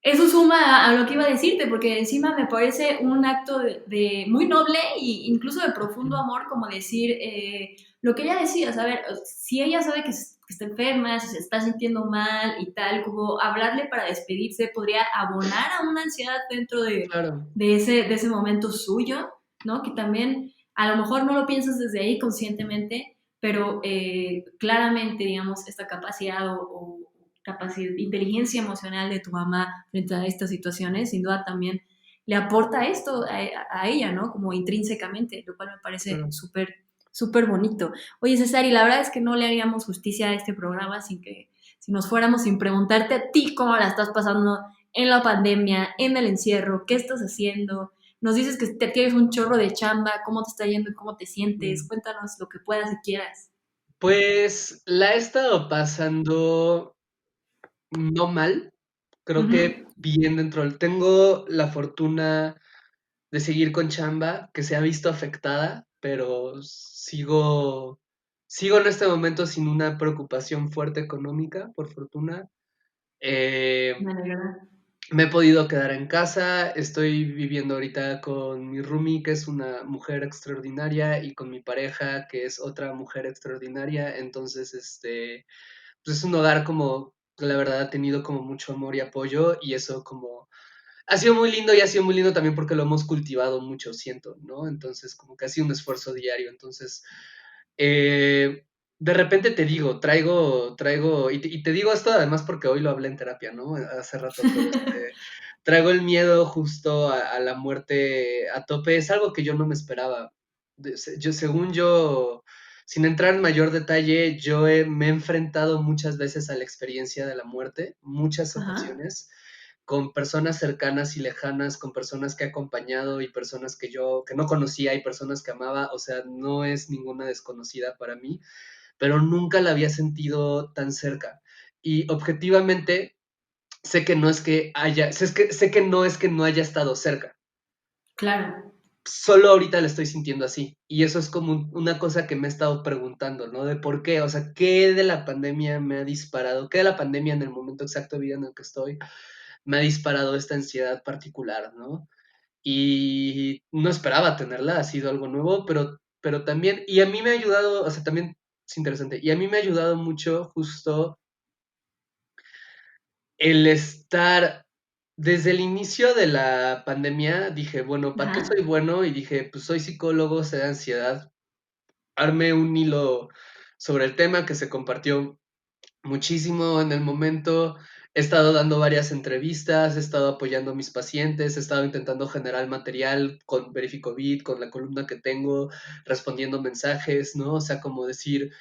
eso suma a lo que iba a decirte, porque encima me parece un acto de muy noble e incluso de profundo amor, como decir lo que ella decía, saber, si ella sabe que está enferma, si se está sintiendo mal y tal, como hablarle para despedirse podría abonar a una ansiedad dentro Claro. de ese momento suyo, ¿no? Que también a lo mejor no lo piensas desde ahí conscientemente, pero claramente, digamos, esta capacidad o capacidad, inteligencia emocional de tu mamá frente a estas situaciones, sin duda también le aporta esto a ella, ¿no? Como intrínsecamente, lo cual me parece Claro. súper, súper bonito. Oye, César, y la verdad es que no le haríamos justicia a este programa si nos fuéramos sin preguntarte a ti cómo la estás pasando en la pandemia, en el encierro, qué estás haciendo. Nos dices que te tienes un chorro de chamba, cómo te está yendo y cómo te sientes. Mm. Cuéntanos lo que puedas y quieras. Pues la he estado pasando no mal, creo que Ujú. bien dentro del... Tengo la fortuna de seguir con chamba, que se ha visto afectada, pero sigo en este momento sin una preocupación fuerte económica, por fortuna. Eh, Me alegra. Me he podido quedar en casa, estoy viviendo ahorita con mi roomie, que es una mujer extraordinaria, y con mi pareja, que es otra mujer extraordinaria. Entonces, pues es un hogar como, que la verdad ha tenido como mucho amor y apoyo, y eso como ha sido muy lindo, y ha sido muy lindo también porque lo hemos cultivado mucho, siento, ¿no? Entonces, como que ha sido un esfuerzo diario. Entonces, de repente te digo, y te digo esto además porque hoy lo hablé en terapia, ¿no? Hace rato, pero traigo el miedo justo a la muerte a tope. Es algo que yo no me esperaba. Según yo, sin entrar en mayor detalle, me he enfrentado muchas veces a la experiencia de la muerte, muchas Ajá. ocasiones, con personas cercanas y lejanas, con personas que he acompañado y personas que no conocía y personas que amaba. O sea, no es ninguna desconocida para mí, pero nunca la había sentido tan cerca. Y objetivamente, sé que no es que haya, sé que no es que no haya estado cerca. Claro. Solo ahorita la estoy sintiendo así. Y eso es como una cosa que me he estado preguntando, ¿no? De por qué, o sea, ¿qué de la pandemia me ha disparado? ¿Qué de la pandemia en el momento exacto de vida en el que estoy me ha disparado esta ansiedad particular, ¿no? Y no esperaba tenerla, ha sido algo nuevo, pero también, y a mí me ha ayudado, o sea, también es interesante, y a mí me ha ayudado mucho justo el estar desde el inicio de la pandemia. Dije, bueno, ¿para qué Ajá. soy bueno? Y dije, pues soy psicólogo, sé de ansiedad. Armé un hilo sobre el tema que se compartió muchísimo en el momento. He estado dando varias entrevistas, he estado apoyando a mis pacientes, he estado intentando generar material con Verificovid, con la columna que tengo, respondiendo mensajes, ¿no? O sea, como decir,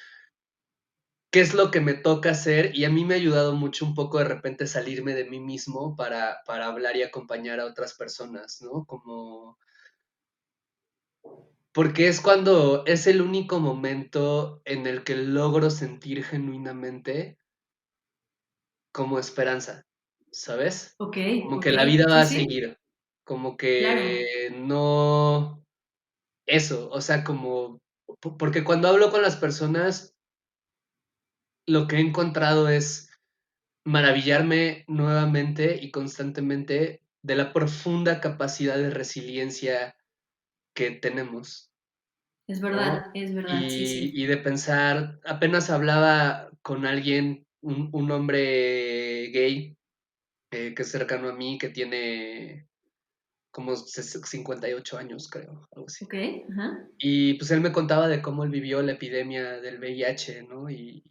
qué es lo que me toca hacer, y a mí me ha ayudado mucho un poco de repente salirme de mí mismo para hablar y acompañar a otras personas, ¿no? Como, porque es cuando es el único momento en el que logro sentir genuinamente como esperanza, ¿sabes? Ok, Como ok. que la vida va Sí, a sí. seguir, como Claro. que no, eso, o sea, como, porque cuando hablo con las personas, lo que he encontrado es maravillarme nuevamente y constantemente de la profunda capacidad de resiliencia que tenemos, ¿no? Es verdad, sí, Y sí. de pensar, apenas hablaba con alguien, un hombre gay, que es cercano a mí, que tiene como 58 años, creo, algo así. Ok, ajá. Y pues él me contaba de cómo él vivió la epidemia del VIH, ¿no? Y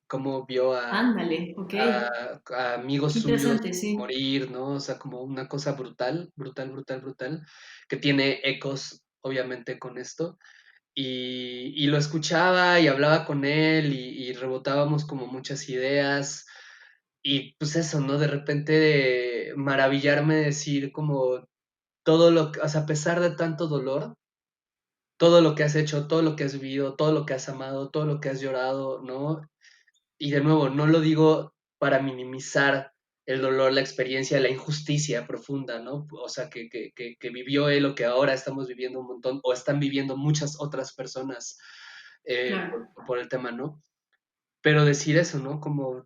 cómo vio Ándale, ok. a amigos Qué suyos interesante, sí. morir, ¿no? O sea, como una cosa brutal, brutal, brutal, brutal, que tiene ecos, obviamente, con esto. Y lo escuchaba y hablaba con él y rebotábamos como muchas ideas. Y pues eso, ¿no? De repente maravillarme, decir como todo lo que, o sea, a pesar de tanto dolor, todo lo que has hecho, todo lo que has vivido, todo lo que has amado, todo lo que has llorado, ¿no? Y de nuevo, no lo digo para minimizar el dolor, la experiencia, la injusticia profunda, ¿no? O sea, que vivió él o que ahora estamos viviendo un montón o están viviendo muchas otras personas Claro. por el tema, ¿no? Pero decir eso, ¿no? Como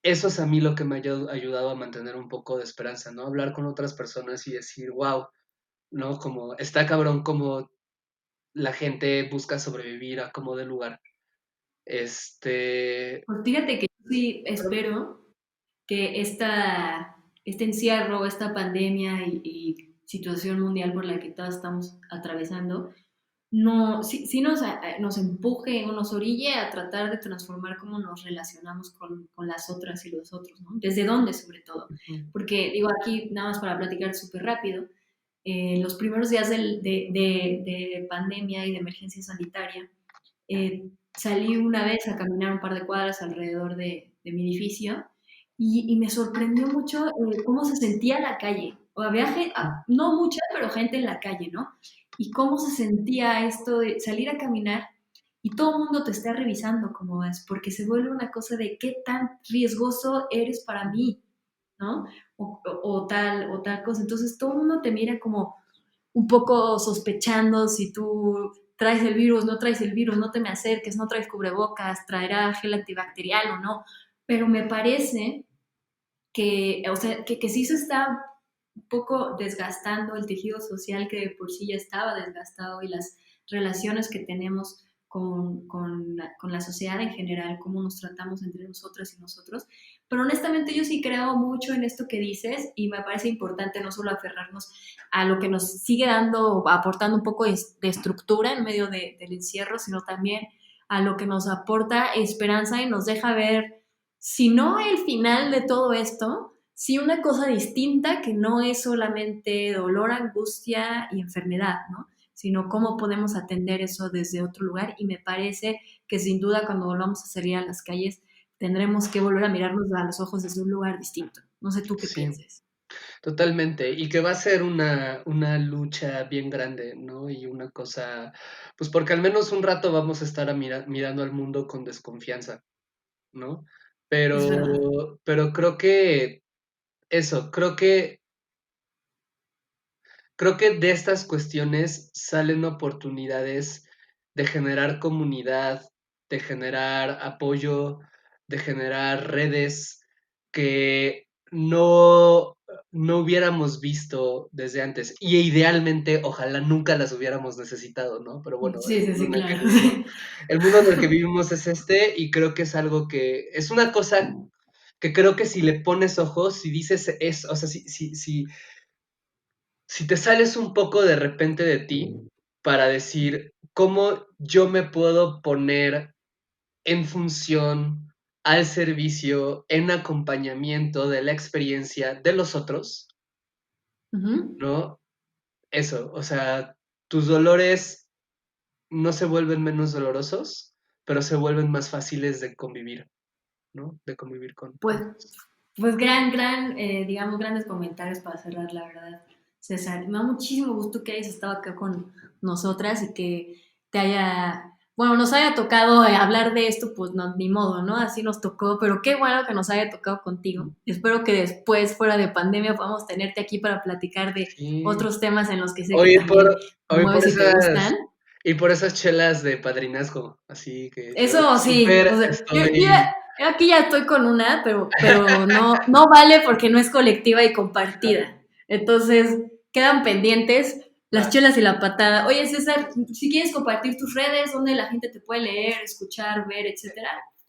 eso es a mí lo que me ha ayudado a mantener un poco de esperanza, ¿no? Hablar con otras personas y decir, wow, ¿no? Como está cabrón como la gente busca sobrevivir a como de lugar. Pues fíjate que yo sí espero que este encierro, esta pandemia y situación mundial por la que todos estamos atravesando, no, sí nos empuje o nos orille a tratar de transformar cómo nos relacionamos con las otras y los otros, ¿no? ¿Desde dónde sobre todo? Porque digo aquí, nada más para platicar súper rápido, los primeros días de pandemia y de emergencia sanitaria, salí una vez a caminar un par de cuadras alrededor de mi edificio y me sorprendió mucho cómo se sentía la calle. O había gente, no mucha, pero gente en la calle, ¿no? Y cómo se sentía esto de salir a caminar y todo el mundo te está revisando cómo vas, porque se vuelve una cosa de qué tan riesgoso eres para mí, ¿no? O tal cosa. Entonces todo el mundo te mira como un poco sospechando si tú traes el virus, no traes el virus, no te me acerques, no traes cubrebocas, traerá gel antibacterial o no. Pero me parece que, o sea, que sí se está un poco desgastando el tejido social que de por sí ya estaba desgastado y las relaciones que tenemos con la sociedad en general, cómo nos tratamos entre nosotras y nosotros. Pero honestamente yo sí creo mucho en esto que dices y me parece importante no solo aferrarnos a lo que nos sigue dando, aportando un poco de estructura en medio del encierro, sino también a lo que nos aporta esperanza y nos deja ver, si no el final de todo esto, sí una cosa distinta que no es solamente dolor, angustia y enfermedad, ¿no? Sino cómo podemos atender eso desde otro lugar y me parece que sin duda cuando volvamos a salir a las calles tendremos que volver a mirarnos a los ojos desde un lugar distinto. No sé tú qué Sí, pienses. totalmente. Y que va a ser una lucha bien grande, ¿no? Y una cosa, pues porque al menos un rato vamos a estar mirando al mundo con desconfianza, ¿no? Es verdad. Pero creo que eso, creo que de estas cuestiones salen oportunidades de generar comunidad, de generar apoyo, de generar redes que no hubiéramos visto desde antes. Y idealmente, ojalá nunca las hubiéramos necesitado, ¿no? Pero bueno, Sí, sí, sí, claro. el mundo en el que vivimos es este, y creo que es algo que es una cosa que creo que si le pones ojos, si dices es, o sea, si te sales un poco de repente de ti para decir cómo yo me puedo poner en función, al servicio, en acompañamiento de la experiencia de los otros, Ujú. ¿no? Eso, o sea, tus dolores no se vuelven menos dolorosos, pero se vuelven más fáciles de convivir, ¿no? De convivir Pues, con ellos. pues digamos, grandes comentarios para cerrar, la verdad. César, me da muchísimo gusto que hayas estado acá con nosotras y que nos haya tocado hablar de esto, pues no, ni modo, ¿no? Así nos tocó, pero qué bueno que nos haya tocado contigo. Espero que después, fuera de pandemia, podamos tenerte aquí para platicar de Sí. otros temas en los que sé O que ir también te o ir por mueves y te esas gustan. y por esas chelas de padrinazgo, así que yo Eso sí, súper o sea, estoy. yo aquí ya estoy con una, pero no vale porque no es colectiva y compartida. Entonces, quedan pendientes las Va. chelas y la patada. Oye, César, si quieres compartir tus redes, donde la gente te puede leer, escuchar, ver, etcétera.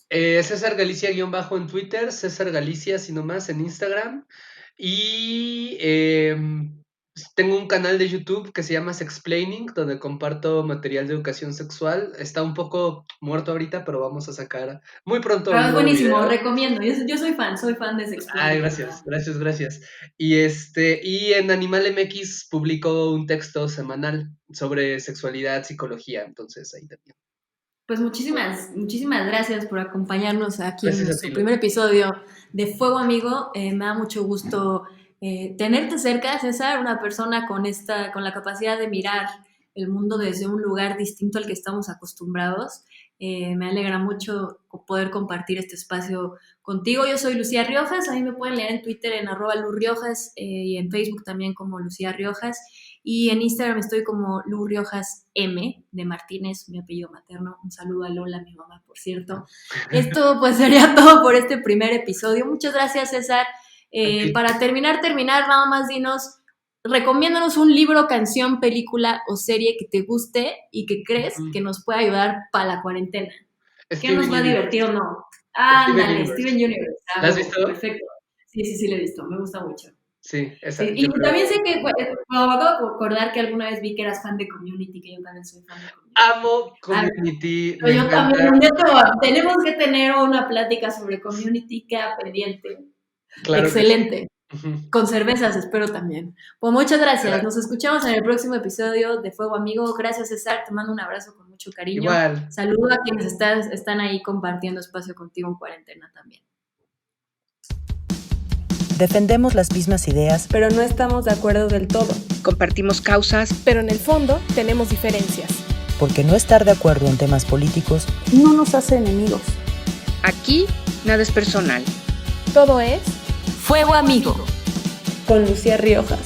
César Galicia guión bajo en Twitter, César Galicia, si no más, en Instagram. Y Tengo un canal de YouTube que se llama Sexplaining, donde comparto material de educación sexual. Está un poco muerto ahorita, pero vamos a sacar muy pronto. Pero es buenísimo, recomiendo. Yo soy fan de Sexplaining. Ay, gracias. Y en Animal MX publico un texto semanal sobre sexualidad, psicología, entonces ahí también. Pues muchísimas gracias por acompañarnos aquí en nuestro primer episodio de Fuego Amigo. Me da mucho gusto tenerte cerca, César, una persona con la capacidad de mirar el mundo desde un lugar distinto al que estamos acostumbrados. Me alegra mucho poder compartir este espacio contigo. Yo soy Lucía Riojas, a mí me pueden leer en Twitter en @LuRiojas y en Facebook también como Lucía Riojas. Y en Instagram estoy como Lu Riojas M, de Martínez, mi apellido materno. Un saludo a Lola, mi mamá, por cierto. Esto pues sería todo por este primer episodio. Muchas gracias, César. Para terminar, nada más dinos, recomiéndanos un libro, canción, película o serie que te guste y que crees que nos puede ayudar para la cuarentena. ¿Qué nos va a divertir o no? Ándale, Steven Universe. ¿La has visto? Perfecto. Sí, lo he visto. Me gusta mucho. Sí, esa. Sí, y también sé que, me acabo de acordar que alguna vez vi que eras fan de Community, que yo también soy fan de Community. Amo Community. Yo también, tenemos que tener una plática sobre Community, queda pendiente. Claro. Excelente. Con cervezas, espero también. Pues muchas gracias. Claro. Nos escuchamos en el próximo episodio de Fuego Amigo. Gracias, César. Te mando un abrazo con mucho cariño. Igual. Saludo a quienes están ahí compartiendo espacio contigo en cuarentena también. Defendemos las mismas ideas, pero no estamos de acuerdo del todo. Compartimos causas, pero en el fondo tenemos diferencias. Porque no estar de acuerdo en temas políticos no nos hace enemigos. Aquí nada es personal. Todo es Fuego Amigo con Lucía Riojas.